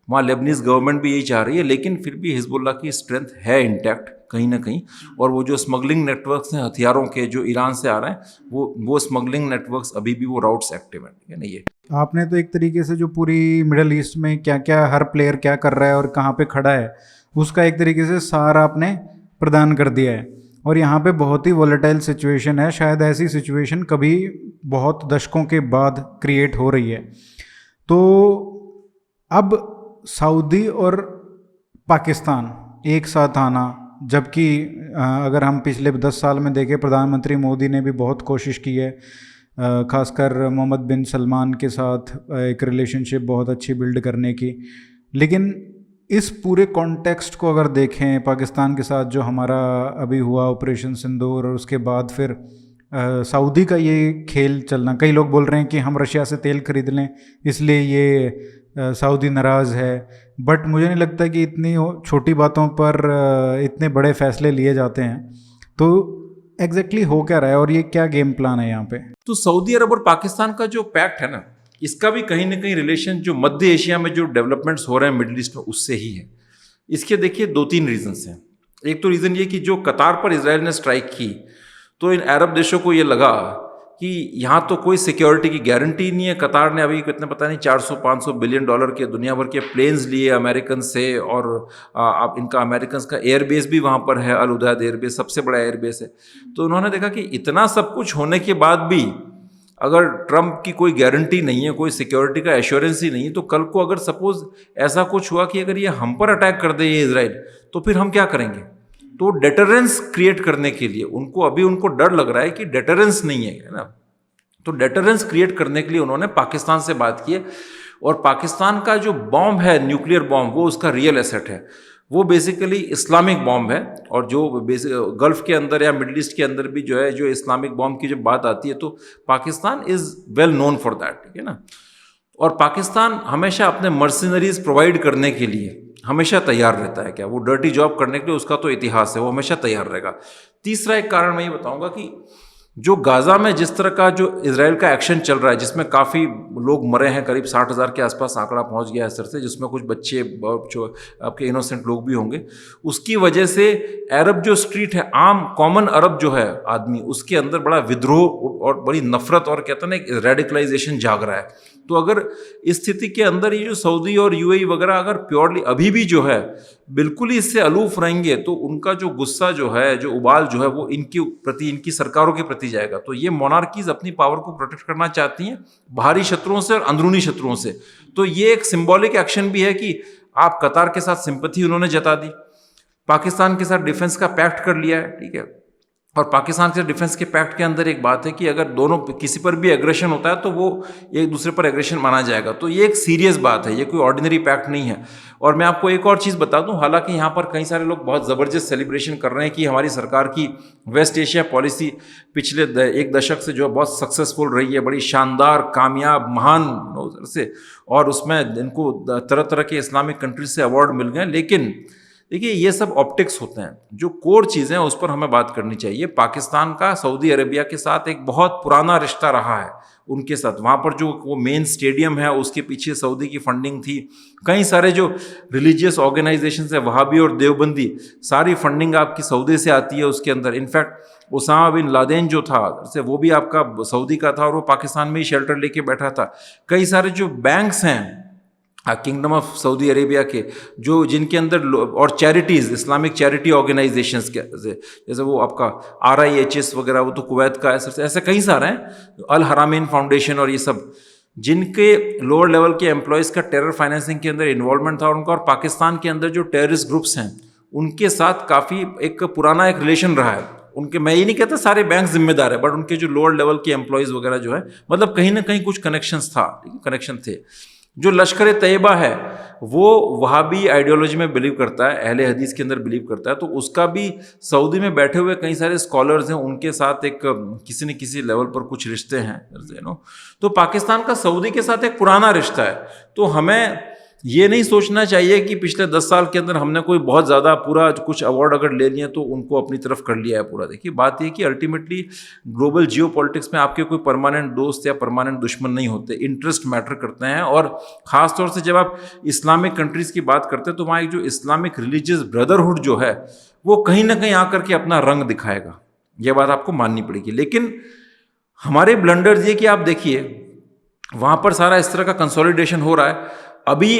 वहाँ लेबनीज गवर्नमेंट भी यही चाह रही है, लेकिन फिर भी हिजबुल्लाह की स्ट्रेंथ है इंटैक्ट कहीं ना कहीं। और वो जो स्मगलिंग नेटवर्क्स हैं हथियारों के, जो ईरान से आ रहे हैं, वो स्मगलिंग नेटवर्क्स अभी भी वो राउट्स एक्टिव हैं, ठीक है ना। ये आपने तो एक तरीके से जो पूरी मिडल ईस्ट में क्या क्या हर प्लेयर क्या कर रहा है और कहाँ पे खड़ा है, उसका एक तरीके से सार आपने प्रदान कर दिया है। और यहाँ पे बहुत ही वॉलेटाइल सिचुएशन है, शायद ऐसी सिचुएशन कभी बहुत दशकों के बाद क्रिएट हो रही है। तो अब सऊदी और पाकिस्तान एक साथ आना, जबकि अगर हम पिछले 10 साल में देखें, प्रधानमंत्री मोदी ने भी बहुत कोशिश की है, ख़ासकर मोहम्मद बिन सलमान के साथ एक रिलेशनशिप बहुत अच्छी बिल्ड करने की। लेकिन इस पूरे कॉन्टेक्स्ट को अगर देखें, पाकिस्तान के साथ जो हमारा अभी हुआ ऑपरेशन सिंदूर, और उसके बाद फिर सऊदी का ये खेल चलना, कई लोग बोल रहे हैं कि हम रशिया से तेल खरीद लें इसलिए ये सऊदी नाराज़ है, बट मुझे नहीं लगता कि इतनी छोटी बातों पर इतने बड़े फैसले लिए जाते हैं। तो एग्जैक्टली हो क्या रहा है और ये क्या गेम प्लान है यहाँ पे? तो सऊदी अरब और पाकिस्तान का जो पैक्ट है ना, इसका भी कहीं ना कहीं रिलेशन जो मध्य एशिया में जो डेवलपमेंट्स हो रहे हैं मिडिल ईस्ट में, उससे ही है। इसके देखिए 2-3 रीजंस हैं। एक तो रीज़न ये कि जो कतार पर इजराइल ने स्ट्राइक की, तो इन अरब देशों को ये लगा कि यहाँ तो कोई सिक्योरिटी की गारंटी नहीं है। कतार ने अभी कितने पता नहीं 400-500 बिलियन डॉलर के दुनिया भर के प्लेन्स लिए अमेरिकन से, और अब इनका अमेरिकन का एयरबेस भी वहाँ पर है, अल उदैद एयरबेस सबसे बड़ा एयरबेस है। तो उन्होंने देखा कि इतना सब कुछ होने के बाद भी अगर ट्रंप की कोई गारंटी नहीं है, कोई सिक्योरिटी का एश्योरेंस ही नहीं है, तो कल को अगर सपोज ऐसा कुछ हुआ कि अगर ये हम पर अटैक कर दे ये इजराइल, तो फिर हम क्या करेंगे। तो डेटरेंस क्रिएट करने के लिए उनको डर लग रहा है कि डेटरेंस नहीं है ना। तो डेटरेंस क्रिएट करने के लिए उन्होंने पाकिस्तान से बात की है, और पाकिस्तान का जो बॉम्ब है, न्यूक्लियर बॉम्ब, वो उसका रियल एसेट है। वो बेसिकली इस्लामिक बॉम्ब है, और जो गल्फ के अंदर या मिडिल ईस्ट के अंदर भी जो है, जो इस्लामिक बॉम्ब की जब बात आती है, तो Pakistan is well known for that, ठीक है ना। और पाकिस्तान हमेशा अपने मर्सिनरीज प्रोवाइड करने के लिए हमेशा तैयार रहता है। क्या वो डर्टी जॉब करने के लिए, उसका तो इतिहास है, वो हमेशा तैयार रहेगा। तीसरा एक कारण मैं ये बताऊंगा कि जो गाज़ा में जिस तरह का जो इजराइल का एक्शन चल रहा है, जिसमें काफ़ी लोग मरे हैं, करीब 60,000 के आसपास आंकड़ा पहुंच गया है इस तरह से, जिसमें कुछ बच्चे जो आपके इनोसेंट लोग भी होंगे, उसकी वजह से अरब जो स्ट्रीट है, आम कॉमन अरब जो है आदमी, उसके अंदर बड़ा विद्रोह और बड़ी नफरत और कहते हैं ना एक रेडिकलाइजेशन जाग रहा है। तो अगर इस स्थिति के अंदर ये जो सऊदी और यूएई वगैरह अगर प्योरली अभी भी जो है बिल्कुल ही इससे अलूफ रहेंगे, तो उनका जो गुस्सा जो है, जो उबाल जो है, वो इनके प्रति, इनकी सरकारों के प्रति जाएगा। तो ये मोनार्कीज अपनी पावर को प्रोटेक्ट करना चाहती हैं बाहरी शत्रुओं से और अंदरूनी शत्रुओं से। तो ये एक सिंबॉलिक एक्शन भी है कि आप कतार के साथ सिंपैथी उन्होंने जता दी, पाकिस्तान के साथ डिफेंस का पैक्ट कर लिया है, ठीक है। और पाकिस्तान के डिफेंस के पैक्ट के अंदर एक बात है कि अगर दोनों किसी पर भी एग्रेशन होता है तो वो एक दूसरे पर एग्रेशन माना जाएगा। तो ये एक सीरियस बात है, ये कोई ऑर्डिनरी पैक्ट नहीं है। और मैं आपको एक और चीज़ बता दूं, हालांकि यहाँ पर कई सारे लोग बहुत ज़बरदस्त सेलिब्रेशन कर रहे हैं कि हमारी सरकार की वेस्ट एशिया पॉलिसी पिछले एक दशक से जो बहुत सक्सेसफुल रही है, बड़ी शानदार, कामयाब, महान से, और उसमें इनको तरह तरह के इस्लामिक कंट्रीज से अवार्ड मिल गए। लेकिन देखिए, ये सब ऑप्टिक्स होते हैं, जो कोर चीज़ें हैं उस पर हमें बात करनी चाहिए। पाकिस्तान का सऊदी अरेबिया के साथ एक बहुत पुराना रिश्ता रहा है उनके साथ। वहाँ पर जो वो मेन स्टेडियम है, उसके पीछे सऊदी की फंडिंग थी। कई सारे जो रिलीजियस ऑर्गेनाइजेशन है, वहाबी और देवबंदी, सारी फंडिंग आपकी सऊदी से आती है उसके अंदर। इनफैक्ट उसामा बिन लादेन जो था से वो भी आपका सऊदी का था और वो पाकिस्तान में ही शेल्टर लेके बैठा था। कई सारे जो बैंक्स हैं किंगडम ऑफ सऊदी अरेबिया के, जो जिनके अंदर और चैरिटीज़, इस्लामिक चैरिटी ऑर्गेनाइजेशंस के, जैसे वो आपका RIHS वगैरह, वो तो कुवैत का, ऐसे कई सारे हैं, अल हरामैन फाउंडेशन और ये सब, जिनके लोअर लेवल के एम्प्लॉयज़ का टेरर फाइनेंसिंग के अंदर इन्वॉल्वमेंट था उनका। और पाकिस्तान के अंदर जो टेररिस्ट ग्रुप्स हैं उनके साथ काफ़ी एक पुराना एक रिलेशन रहा है उनके। मैं ये नहीं कहता सारे बैंक जिम्मेदार है, बट उनके जो लोअर लेवल के एम्प्लॉयज़ वगैरह जो है, मतलब कहीं ना कहीं कुछ कनेक्शन थे। जो लश्कर तैयबा है वो वहाबी आइडियोलॉजी में बिलीव करता है, अहले हदीस के अंदर बिलीव करता है। तो उसका भी सऊदी में बैठे हुए कई सारे स्कॉलर्स हैं, उनके साथ एक किसी न किसी लेवल पर कुछ रिश्ते हैं, तो पाकिस्तान का सऊदी के साथ एक पुराना रिश्ता है। तो हमें ये नहीं सोचना चाहिए कि पिछले 10 साल के अंदर हमने कोई बहुत ज़्यादा पूरा कुछ अवार्ड अगर ले लिए तो उनको अपनी तरफ कर लिया है पूरा। देखिए, बात ये कि अल्टीमेटली ग्लोबल जियो पॉलिटिक्स में आपके कोई परमानेंट दोस्त या परमानेंट दुश्मन नहीं होते, इंटरेस्ट मैटर करते हैं। और ख़ास तौर से जब आप इस्लामिक कंट्रीज़ की बात करते हैं तो वहाँ एक जो इस्लामिक रिलीजियस ब्रदरहुड जो है वो कहीं ना कहीं आकर के अपना रंग दिखाएगा, यह बात आपको माननी पड़ेगी। लेकिन हमारे ब्लंडर्स ये कि आप देखिए वहाँ पर सारा इस तरह का कंसोलिडेशन हो रहा है। अभी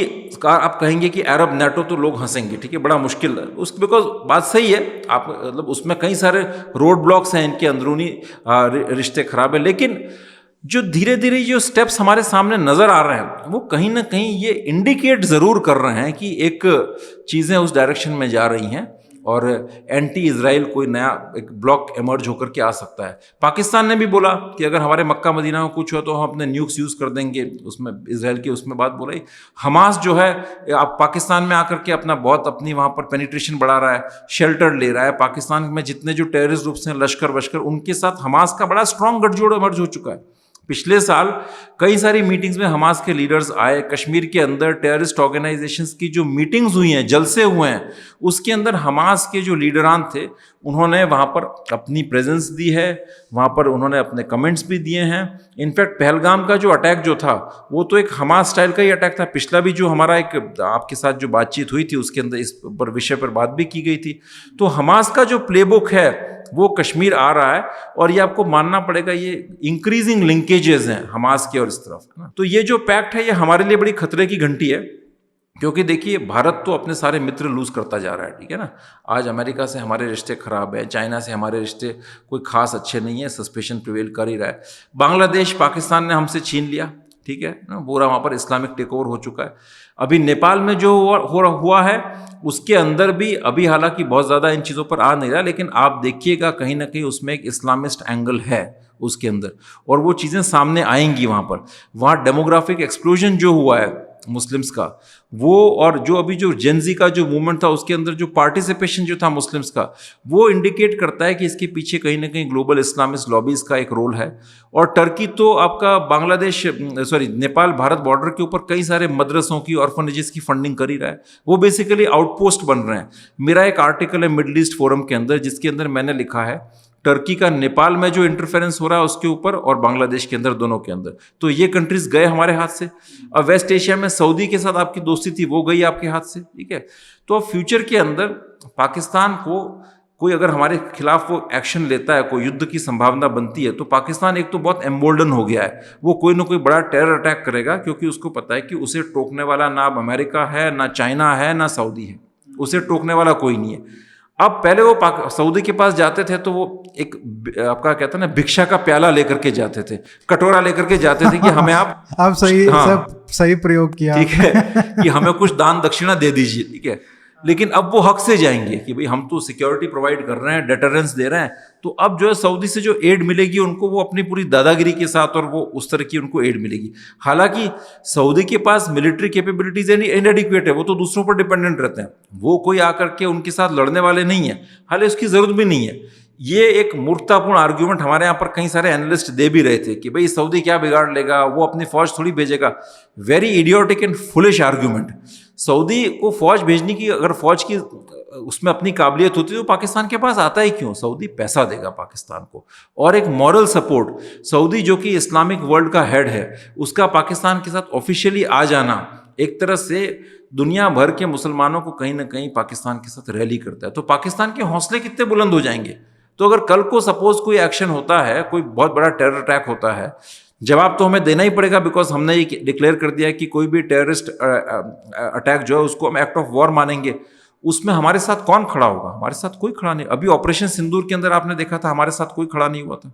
आप कहेंगे कि अरब नेटो, तो लोग हंसेंगे, ठीक है, बड़ा मुश्किल है उस, बिकॉज बात सही है, आप मतलब उसमें कई सारे रोड ब्लॉक्स हैं, इनके अंदरूनी रिश्ते खराब है। लेकिन जो धीरे धीरे जो स्टेप्स हमारे सामने नज़र आ रहे हैं वो कहीं ना कहीं ये इंडिकेट ज़रूर कर रहे हैं कि एक चीज़ें उस डायरेक्शन में जा रही हैं और एंटी इजराइल कोई नया एक ब्लॉक इमर्ज होकर के आ सकता है। पाकिस्तान ने भी बोला कि अगर हमारे मक्का मदीना में कुछ हो तो हम अपने न्यूक्स यूज़ कर देंगे, उसमें इजराइल की उसमें बात बोला ही। हमास जो है आप पाकिस्तान में आकर के अपना बहुत अपनी वहाँ पर पेनिट्रेशन बढ़ा रहा है, शेल्टर ले रहा है। पाकिस्तान में जितने जो टेररिस्ट ग्रुप्स हैं, लश्कर वश्कर, उनके साथ हमास का बड़ा स्ट्रॉन्ग गठजोड़ इमर्ज हो चुका है। पिछले साल कई सारी मीटिंग्स में हमास के लीडर्स आए। कश्मीर के अंदर टेररिस्ट ऑर्गेनाइजेशंस की जो मीटिंग्स हुई हैं, जलसे हुए हैं, उसके अंदर हमास के जो लीडरान थे उन्होंने वहाँ पर अपनी प्रेजेंस दी है, वहाँ पर उन्होंने अपने कमेंट्स भी दिए हैं। इनफैक्ट पहलगाम का जो अटैक जो था वो तो एक हमास स्टाइल का ही अटैक था। पिछला भी जो हमारा एक आपके साथ जो बातचीत हुई थी उसके अंदर इस पर विषय पर बात भी की गई थी। तो हमास का जो प्लेबुक है वो कश्मीर आ रहा है और ये आपको मानना पड़ेगा, ये इंक्रीजिंग लिंकेजेस हैं हमास के और इस तरफ, है ना। तो ये जो पैक्ट है ये हमारे लिए बड़ी खतरे की घंटी है, क्योंकि देखिए भारत तो अपने सारे मित्र लूज करता जा रहा है, ठीक है ना। आज अमेरिका से हमारे रिश्ते खराब है, चाइना से हमारे रिश्ते कोई खास अच्छे नहीं है, सस्पेशन प्रिवेल कर ही रहा है। बांग्लादेश पाकिस्तान ने हमसे छीन लिया, ठीक है ना, पूरा वहाँ पर इस्लामिक टेक ओवर हो चुका है। अभी नेपाल में जो हुआ है उसके अंदर भी अभी हालांकि बहुत ज़्यादा इन चीज़ों पर आ नहीं रहा, लेकिन आप देखिएगा कहीं ना कहीं उसमें एक इस्लामिस्ट एंगल है उसके अंदर, और वो चीज़ें सामने आएंगी वहाँ पर। वहाँ डेमोग्राफिक एक्सप्लोजन जो हुआ है मुस्लिम्स का, वो और जो अभी जो जेनजी का जो मूवमेंट था उसके अंदर जो पार्टिसिपेशन जो था मुस्लिम्स का, वो इंडिकेट करता है कि इसके पीछे कहीं ना कहीं ग्लोबल इस्लामिस्ट लॉबीज़ का एक रोल है। और टर्की तो आपका नेपाल भारत बॉर्डर के ऊपर कई सारे मदरसों की, ऑर्फनेजेस की फंडिंग कर ही रहा है। वो बेसिकली आउटपोस्ट बन रहे हैं। मेरा एक आर्टिकल है मिडल ईस्ट फोरम के अंदर जिसके अंदर मैंने लिखा है टर्की का नेपाल में जो इंटरफेरेंस हो रहा है उसके ऊपर, और बांग्लादेश के अंदर, दोनों के अंदर। तो ये कंट्रीज गए हमारे हाथ से। अब वेस्ट एशिया में सऊदी के साथ आपकी दोस्ती थी, वो गई आपके हाथ से, ठीक है। तो अब फ्यूचर के अंदर पाकिस्तान को कोई अगर हमारे खिलाफ वो एक्शन लेता है, कोई युद्ध की संभावना बनती है, तो पाकिस्तान एक तो बहुत एम्बोल्डन हो गया है, वो कोई ना कोई बड़ा टेरर अटैक करेगा, क्योंकि उसको पता है कि उसे टोकने वाला ना अमेरिका है, ना चाइना है, ना सऊदी है, उसे टोकने वाला कोई नहीं है। अब पहले वो सऊदी के पास जाते थे तो वो एक आपका कहता है ना भिक्षा का प्याला लेकर के जाते थे, कटोरा लेकर के जाते थे कि हमें आप सही, हाँ, सब सही प्रयोग किया, ठीक है, कि हमें कुछ दान दक्षिणा दे दीजिए, ठीक है। लेकिन अब वो हक से जाएंगे कि भाई हम तो सिक्योरिटी प्रोवाइड कर रहे हैं, डेटरेंस दे रहे हैं, तो अब जो है सऊदी से जो एड मिलेगी उनको, वो अपनी पूरी दादागिरी के साथ, और वो उस तरह की उनको एड मिलेगी। हालांकि सऊदी के पास मिलिट्री कैपेबिलिटीज इनएडिक्वेट है, वो तो दूसरों पर डिपेंडेंट रहते हैं, वो कोई आकर के उनके साथ लड़ने वाले नहीं है, हालांकि उसकी जरूरत भी नहीं है। ये एक मूर्खतापूर्ण आर्ग्यूमेंट हमारे यहाँ पर कई सारे एनालिस्ट दे भी रहे थे कि भाई सऊदी क्या बिगाड़ लेगा, वो अपनी फौज थोड़ी भेजेगा। Very idiotic and foolish argument. Saudi को फौज भेजने की, अगर फौज की उसमें अपनी काबिलियत होती तो पाकिस्तान के पास आता ही क्यों? सऊदी पैसा देगा पाकिस्तान को, और एक मॉरल सपोर्ट। सऊदी जो कि इस्लामिक वर्ल्ड का हेड है, उसका पाकिस्तान के साथ ऑफिशियली आ जाना एक तरह से दुनिया भर के मुसलमानों को कहीं ना कहीं पाकिस्तान के साथ रैली करता है। तो पाकिस्तान के हौसले कितने बुलंद हो जाएंगे। तो अगर कल को सपोज कोई एक्शन होता है, कोई बहुत बड़ा टेरर अटैक होता है, जवाब तो हमें देना ही पड़ेगा, बिकॉज हमने ये डिक्लेयर कर दिया है कि कोई भी टेररिस्ट अटैक जो है उसको हम एक्ट ऑफ वॉर मानेंगे। उसमें हमारे साथ कौन खड़ा होगा? हमारे साथ कोई खड़ा नहीं। अभी ऑपरेशन सिंदूर के अंदर आपने देखा था, हमारे साथ कोई खड़ा नहीं हुआ था।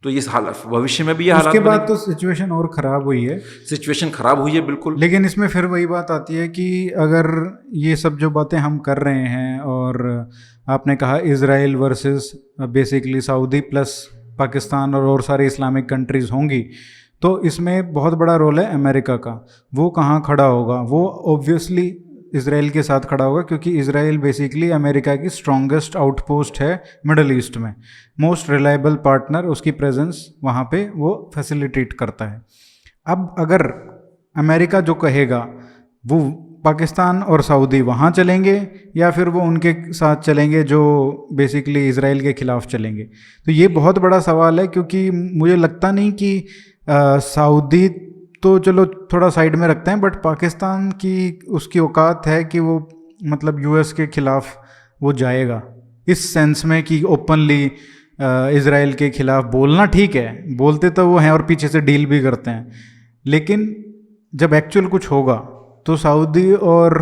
तो ये हालत भविष्य में भी ये हालत, उसके बाद तो सिचुएशन और ख़राब हुई है, सिचुएशन खराब हुई है बिल्कुल। लेकिन इसमें फिर वही बात आती है कि अगर ये सब जो बातें हम कर रहे हैं, और आपने कहा Israel versus basically Saudi plus Pakistan और सारी इस्लामिक कंट्रीज़ होंगी, तो इसमें बहुत बड़ा रोल है अमेरिका का। वो कहाँ खड़ा होगा? वो ऑब्वियसली इज़राइल के साथ खड़ा होगा, क्योंकि इज़राइल बेसिकली अमेरिका की स्ट्रॉन्गेस्ट आउटपोस्ट है मिडल ईस्ट में, मोस्ट रिलायबल पार्टनर, उसकी प्रेजेंस वहाँ पे वो फैसिलिटेट करता है। अब अगर अमेरिका जो कहेगा, वो पाकिस्तान और सऊदी वहाँ चलेंगे, या फिर वो उनके साथ चलेंगे जो बेसिकली इज़राइल के ख़िलाफ़ चलेंगे? तो ये बहुत बड़ा सवाल है, क्योंकि मुझे लगता नहीं कि सऊदी तो चलो थोड़ा साइड में रखते हैं, बट पाकिस्तान की उसकी औकात है कि वो मतलब यूएस के ख़िलाफ़ वो जाएगा, इस सेंस में कि ओपनली इज़राइल के ख़िलाफ़ बोलना ठीक है, बोलते तो वो हैं और पीछे से डील भी करते हैं, लेकिन जब एक्चुअल कुछ होगा तो सऊदी और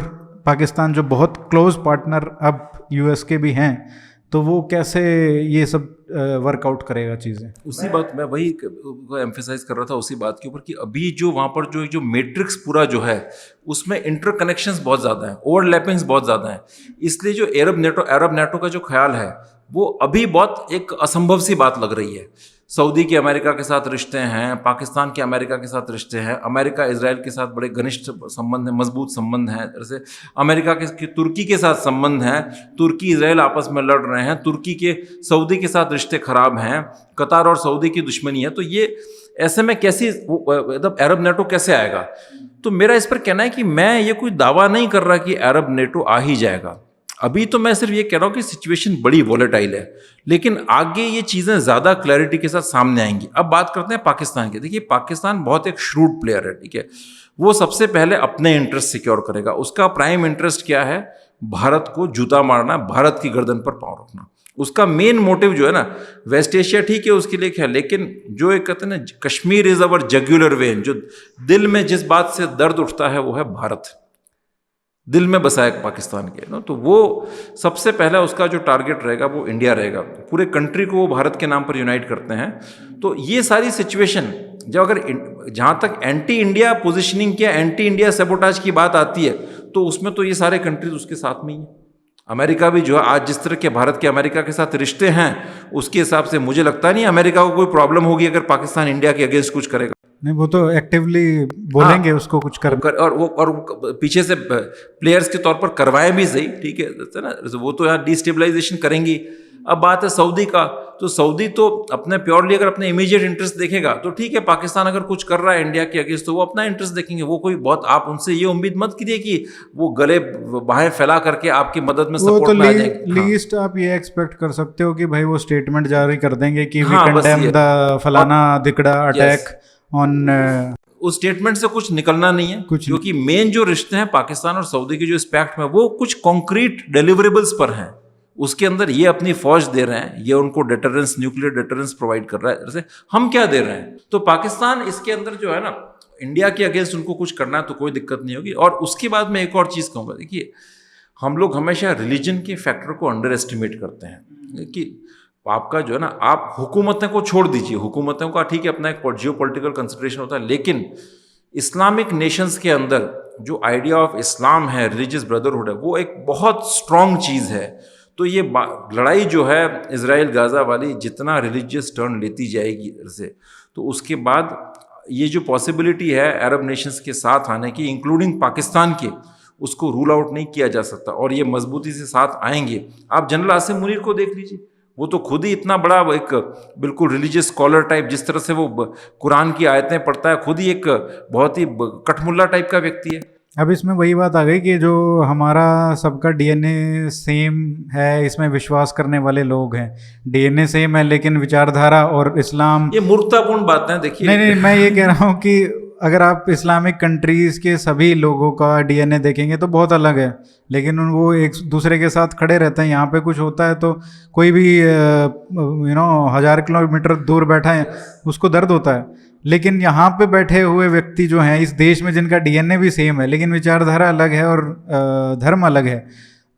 पाकिस्तान जो बहुत क्लोज पार्टनर अब यूएस के भी हैं, तो वो कैसे ये सब वर्कआउट करेगा चीज़ें? उसी बात मैं वही एम्फेसाइज कर रहा था, उसी बात के ऊपर कि अभी जो वहाँ पर जो मैट्रिक्स पूरा जो है, उसमें इंटरकनेक्शंस बहुत ज़्यादा हैं, ओवरलैपिंग्स बहुत ज़्यादा हैं। इसलिए जो अरब नेटो का जो ख्याल है, वो अभी बहुत एक असंभव सी बात लग रही है। सऊदी के अमेरिका के साथ रिश्ते हैं, पाकिस्तान के अमेरिका के साथ रिश्ते हैं, अमेरिका इजराइल के साथ बड़े घनिष्ठ संबंध हैं, मजबूत संबंध हैं। जैसे अमेरिका के तुर्की के साथ संबंध हैं, तुर्की इजराइल आपस में लड़ रहे हैं, तुर्की के सऊदी के साथ रिश्ते खराब हैं, कतार और सऊदी की दुश्मनी है। तो ये ऐसे में कैसी मतलब अरब नेटो कैसे आएगा? तो मेरा इस पर कहना है कि मैं ये कोई दावा नहीं कर रहा कि अरब नेटो आ ही जाएगा। अभी तो मैं सिर्फ ये कह रहा हूँ कि सिचुएशन बड़ी वॉलेटाइल है, लेकिन आगे ये चीज़ें ज़्यादा क्लैरिटी के साथ सामने आएंगी। अब बात करते हैं पाकिस्तान की। देखिए, पाकिस्तान बहुत एक श्रूड प्लेयर है, ठीक है। वो सबसे पहले अपने इंटरेस्ट सिक्योर करेगा। उसका प्राइम इंटरेस्ट क्या है? भारत को जूता मारना, भारत की गर्दन पर पाँव रखना। उसका मेन मोटिव जो है ना, वेस्ट एशिया ठीक है उसके लिए है, लेकिन जो एक कहते हैं ना, कश्मीर इज अवर जग्युलर वेन, जो दिल में जिस बात से दर्द उठता है वो है भारत, दिल में बसा है पाकिस्तान के ना। तो वो सबसे पहला उसका जो टारगेट रहेगा वो इंडिया रहेगा। पूरे कंट्री को वो भारत के नाम पर यूनाइट करते हैं। तो ये सारी सिचुएशन जब अगर जहाँ तक एंटी इंडिया पोजिशनिंग या एंटी इंडिया सैबोटाज की बात आती है, तो उसमें तो ये सारे कंट्रीज उसके साथ में ही है। अमेरिका भी जो है, आज जिस तरह के भारत के अमेरिका के साथ रिश्ते हैं, उसके हिसाब से मुझे लगता नहीं अमेरिका को कोई प्रॉब्लम होगी अगर पाकिस्तान इंडिया के अगेंस्ट कुछ करेगा। नहीं, वो तो एक्टिवली बोलेंगे उसको कुछ कर, और पीछे से प्लेयर्स के तौर पर करवाएं भी सही, ठीक है ना। वो तो यहाँ डिस्टेबलाइजेशन करेंगी। अब बात है सऊदी का, तो सऊदी तो अपने प्योरली अगर अपने इमीडिएट इंटरेस्ट देखेगा तो ठीक है, पाकिस्तान अगर कुछ कर रहा है इंडिया के अगेंस्ट तो वो अपना इंटरेस्ट देखेंगे। वो कोई बहुत, आप उनसे ये उम्मीद मत कीजिए कि वो गले बाहें फैला करके आपकी मदद में वो तो सपोर्ट में आ जाएंगे। लीस्ट आप ये एक्सपेक्ट कर सकते हो कि भाई वो स्टेटमेंट जारी कर देंगे कि वी हाँ, बस कंडेम ये। द फलाना दिकड़ा अटैक ऑन। उस स्टेटमेंट से कुछ निकलना नहीं है, क्योंकि मेन जो रिश्ते हैं पाकिस्तान और सऊदी के जो इस पैक्ट में, वो कुछ कॉन्क्रीट डिलीवरेबल्स पर हैं। उसके अंदर ये अपनी फौज दे रहे हैं, ये उनको डेटरेंस, न्यूक्लियर डेटरेंस प्रोवाइड कर रहा है। जैसे हम क्या दे रहे हैं, तो पाकिस्तान इसके अंदर जो है ना, इंडिया के अगेंस्ट उनको कुछ करना है तो कोई दिक्कत नहीं होगी। और उसके बाद मैं एक और चीज़ कहूँगा, देखिए हम लोग हमेशा रिलीजन के फैक्टर को अंडर एस्टिमेट करते हैं कि आपका जो है ना, आप हुकूमतें को छोड़ दीजिए, हुकूमतों का ठीक है अपना एक जियो पॉलिटिकल कंसिडरेशन होता है, लेकिन इस्लामिक नेशंस के अंदर जो आइडिया ऑफ इस्लाम है, रिलीजियस ब्रदरहुड है, वो एक बहुत स्ट्रॉन्ग चीज़ है। तो ये लड़ाई जो है इजराइल गाज़ा वाली, जितना रिलीजियस टर्न लेती जाएगी से, तो उसके बाद ये जो पॉसिबिलिटी है अरब नेशंस के साथ आने की, इंक्लूडिंग पाकिस्तान के, उसको रूल आउट नहीं किया जा सकता। और ये मजबूती से साथ आएंगे। आप जनरल आसिम मुनीर को देख लीजिए, वो तो खुद ही इतना बड़ा एक बिल्कुल रिलीजियस स्कॉलर टाइप, जिस तरह से वो कुरान की आयतें पढ़ता है, खुद ही एक बहुत ही कठमुल्ला टाइप का व्यक्ति है। अब इसमें वही बात आ गई कि जो हमारा सबका डीएनए सेम है, इसमें विश्वास करने वाले लोग हैं, डीएनए सेम है लेकिन विचारधारा और इस्लाम, ये मूर्खतापूर्ण बात है। देखिए नहीं, मैं ये कह रहा हूँ कि अगर आप इस्लामिक कंट्रीज़ के सभी लोगों का डीएनए देखेंगे तो बहुत अलग है, लेकिन वो एक दूसरे के साथ खड़े रहते हैं। यहाँ पे कुछ होता है तो कोई भी 1000 किलोमीटर दूर बैठा है उसको दर्द होता है, लेकिन यहाँ पे बैठे हुए व्यक्ति जो हैं इस देश में, जिनका डीएनए भी सेम है लेकिन विचारधारा अलग है और धर्म अलग है,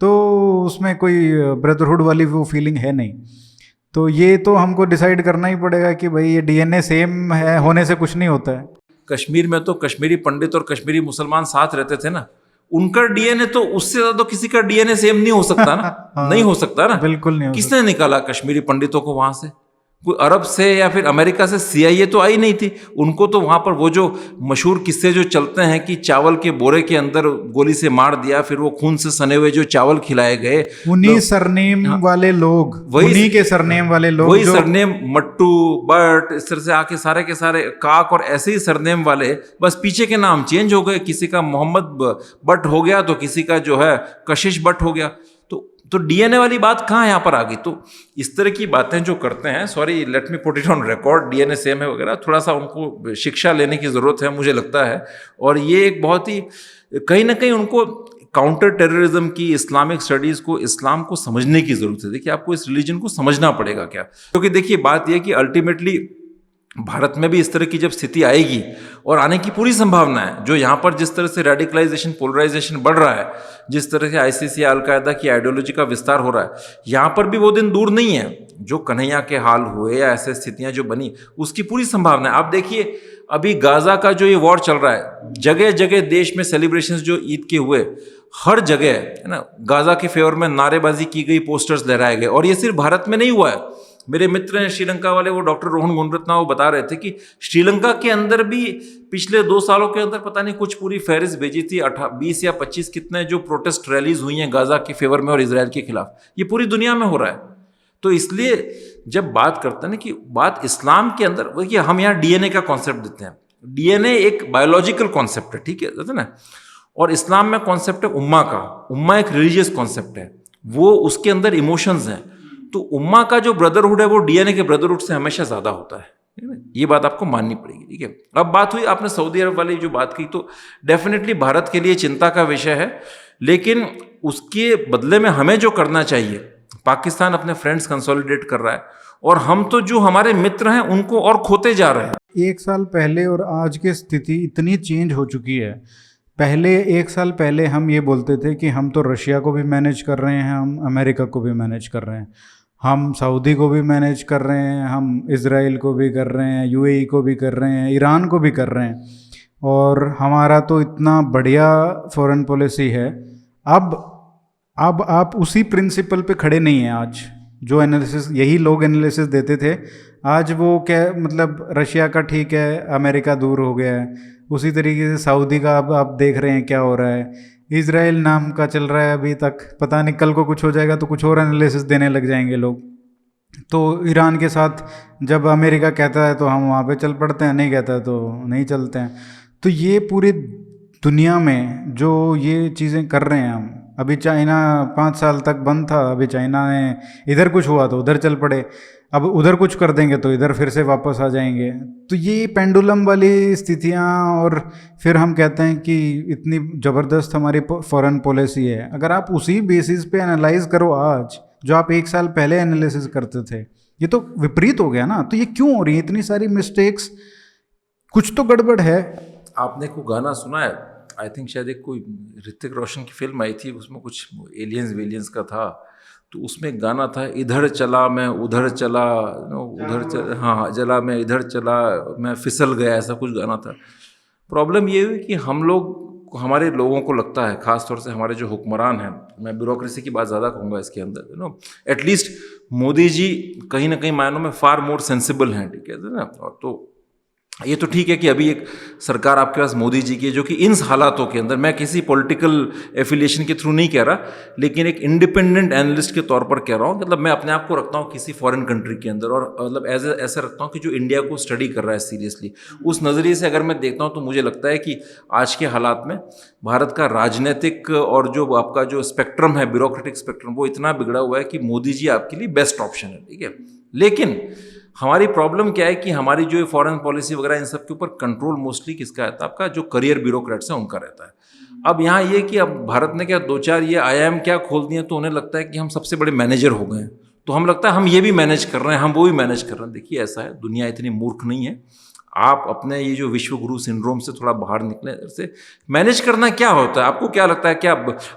तो उसमें कोई ब्रदरहुड वाली वो फीलिंग है नहीं। तो ये तो हमको डिसाइड करना ही पड़ेगा कि भाई ये डीएनए सेम है होने से कुछ नहीं होता है। कश्मीर में तो कश्मीरी पंडित और कश्मीरी मुसलमान साथ रहते थे ना, उनका डीएनए तो उससे ज्यादा तो किसी का डीएनए सेम नहीं हो सकता ना। हाँ, नहीं हो सकता ना, बिल्कुल नहीं हो किसने निकाला कश्मीरी पंडितों को वहां से? कोई अरब से या फिर अमेरिका से सीआईए तो आई नहीं थी। उनको तो वहां पर वो जो मशहूर किस्से जो चलते हैं कि चावल के बोरे के अंदर गोली से मार दिया, फिर वो खून से सने हुए जो चावल खिलाए गए, उन्हीं सरनेम वाले लोग, उन्हीं के सरनेम वाले लोग, वही सरनेम मट्टू, बट, इस तरह से आके सारे के सारे काक और ऐसे ही सरनेम वाले, बस पीछे के नाम चेंज हो गए। किसी का मोहम्मद बट हो गया तो किसी का जो है कशिश बट हो गया। तो डीएनए वाली बात कहाँ यहाँ पर आ गई? तो इस तरह की बातें जो करते हैं, sorry let me put it on record, DNA same है वगैरह, थोड़ा सा उनको शिक्षा लेने की ज़रूरत है मुझे लगता है। और ये एक बहुत ही कहीं ना कहीं उनको काउंटर टेररिज्म की, इस्लामिक स्टडीज़ को, इस्लाम को समझने की ज़रूरत है। देखिए आपको इस रिलीजन को समझना पड़ेगा क्या, क्योंकि देखिए बात यह कि अल्टीमेटली भारत में भी इस तरह की जब स्थिति आएगी, और आने की पूरी संभावना है, जो यहाँ पर जिस तरह से रेडिकलाइजेशन, पोलराइजेशन बढ़ रहा है, जिस तरह से आईसीसी, अलकायदा की आइडियोलॉजी का विस्तार हो रहा है, यहाँ पर भी वो दिन दूर नहीं है जो कन्हैया के हाल हुए या ऐसे स्थितियाँ जो बनी, उसकी पूरी संभावना है। आप देखिए अभी गाज़ा का जो ये वॉर चल रहा है, जगह जगह देश में सेलिब्रेशंस जो ईद के हुए, हर जगह है ना, गाज़ा के फेवर में नारेबाजी की गई, पोस्टर्स लहराए गए। और ये सिर्फ भारत में नहीं हुआ है। मेरे मित्र हैं श्रीलंका वाले, वो डॉक्टर रोहन गुणरत्ना, वो बता रहे थे कि श्रीलंका के अंदर भी पिछले 2 सालों के अंदर पता नहीं कुछ पूरी फहरिस्त भेजी थी, 20 या 25 कितने जो प्रोटेस्ट रैलीज हुई हैं गाज़ा के फेवर में और इजराइल के खिलाफ। ये पूरी दुनिया में हो रहा है। तो इसलिए जब बात करते हैं ना कि बात इस्लाम के अंदर, देखिए हम यहाँ डीएनए का कॉन्सेप्ट देते हैं। डीएनए एक बायोलॉजिकल कॉन्सेप्ट है, ठीक है ना, और इस्लाम में कॉन्सेप्ट है उम्मा का। उम्मा एक रिलीजियस कॉन्सेप्ट है, वो उसके अंदर इमोशंस हैं। तो उम्मा का जो ब्रदरहुड है वो डीएनए के ब्रदरहुड से हमेशा ज़्यादा होता है। ये बात आपको माननी पड़ेगी, ठीक है। अब बात हुई आपने सऊदी अरब वाली जो बात की, तो डेफिनेटली भारत के लिए चिंता का विषय है, लेकिन उसके बदले में हमें जो करना चाहिए, पाकिस्तान अपने फ्रेंड्स कंसोलिडेट कर रहा है, और हम तो जो हमारे मित्र हैं उनको और खोते जा रहे हैं। 1 साल पहले और आज की स्थिति इतनी चेंज हो चुकी है। पहले 1 साल पहले हम ये बोलते थे कि हम तो रशिया को भी मैनेज कर रहे हैं, हम अमेरिका को भी मैनेज कर रहे हैं, हम सऊदी को भी मैनेज कर रहे हैं, हम इज़राइल को भी कर रहे हैं, यूएई को भी कर रहे हैं, ईरान को भी कर रहे हैं, और हमारा तो इतना बढ़िया फॉरेन पॉलिसी है। अब आप उसी प्रिंसिपल पे खड़े नहीं हैं। आज जो एनालिसिस यही लोग एनालिसिस देते थे, आज वो क्या मतलब रशिया का ठीक है, अमेरिका दूर हो गया है, उसी तरीके से सऊदी का अब आप देख रहे हैं क्या हो रहा है, इजराइल नाम का चल रहा है अभी तक, पता नहीं कल को कुछ हो जाएगा तो कुछ और एनालिसिस देने लग जाएंगे लोग। तो ईरान के साथ जब अमेरिका कहता है तो हम वहाँ पे चल पड़ते हैं, नहीं कहता है तो नहीं चलते हैं। तो ये पूरी दुनिया में जो ये चीज़ें कर रहे हैं हम, अभी चाइना 5 साल तक बंद था, अभी चाइना ने इधर कुछ हुआ तो उधर चल पड़े, अब उधर कुछ कर देंगे तो इधर फिर से वापस आ जाएंगे। तो ये पेंडुलम वाली स्थितियाँ, और फिर हम कहते हैं कि इतनी ज़बरदस्त हमारी फॉरेन पॉलिसी है। अगर आप उसी बेसिस पे एनालाइज करो आज, जो आप 1 साल पहले एनालिसिस करते थे, ये तो विपरीत हो गया ना। तो ये क्यों हो रही है इतनी सारी मिस्टेक्स? कुछ तो गड़बड़ है। आपने कोई गाना सुना है? आई थिंक शायद एक कोई ऋतिक रोशन की फिल्म आई थी, उसमें कुछ एलियंस वेलियंस का था, तो उसमें एक गाना था, इधर चला मैं उधर चला, हाँ जला मैं इधर चला, मैं फिसल गया, ऐसा कुछ गाना था। प्रॉब्लम ये हुई कि हम लोग, हमारे लोगों को लगता है, ख़ास तौर से हमारे जो हुक्मरान हैं, मैं ब्यूरोक्रेसी की बात ज़्यादा कहूँगा इसके अंदर, एटलीस्ट मोदी जी कहीं ना कहीं मायनों में फार मोर सेंसिबल हैं, ठीक है ना। और तो ये तो ठीक है कि अभी एक सरकार आपके पास मोदी जी की है, जो कि इन हालातों के अंदर, मैं किसी पॉलिटिकल एफिलिएशन के थ्रू नहीं कह रहा, लेकिन एक इंडिपेंडेंट एनालिस्ट के तौर पर कह रहा हूँ, मतलब मैं अपने आप को रखता हूँ किसी फॉरेन कंट्री के अंदर, और मतलब ऐसा रखता हूँ कि जो इंडिया को स्टडी कर रहा है सीरियसली, उस नज़रिए से अगर मैं देखता हूँ तो मुझे लगता है कि आज के हालात में भारत का राजनीतिक और जो आपका जो स्पेक्ट्रम है, ब्यूरोक्रेटिक स्पेक्ट्रम, वो इतना बिगड़ा हुआ है कि मोदी जी आपके लिए बेस्ट ऑप्शन है, ठीक है। लेकिन हमारी प्रॉब्लम क्या है कि हमारी जो फॉरेन पॉलिसी वगैरह इन सब के ऊपर कंट्रोल मोस्टली किसका रहता है? आपका जो करियर ब्यूरोक्रेट्स है उनका रहता है। अब यहाँ ये कि अब भारत ने क्या 2-4 ये आईआईएम क्या खोल दिए, तो उन्हें लगता है कि हम सबसे बड़े मैनेजर हो गए हैं, तो हम लगता है हम ये भी मैनेज कर रहे हैं, हम वो भी मैनेज कर रहे हैं। देखिए ऐसा है, दुनिया इतनी मूर्ख नहीं है। आप अपने ये जो विश्व गुरु सिंड्रोम से थोड़ा बाहर निकले, से मैनेज करना क्या होता है। आपको क्या लगता है, क्या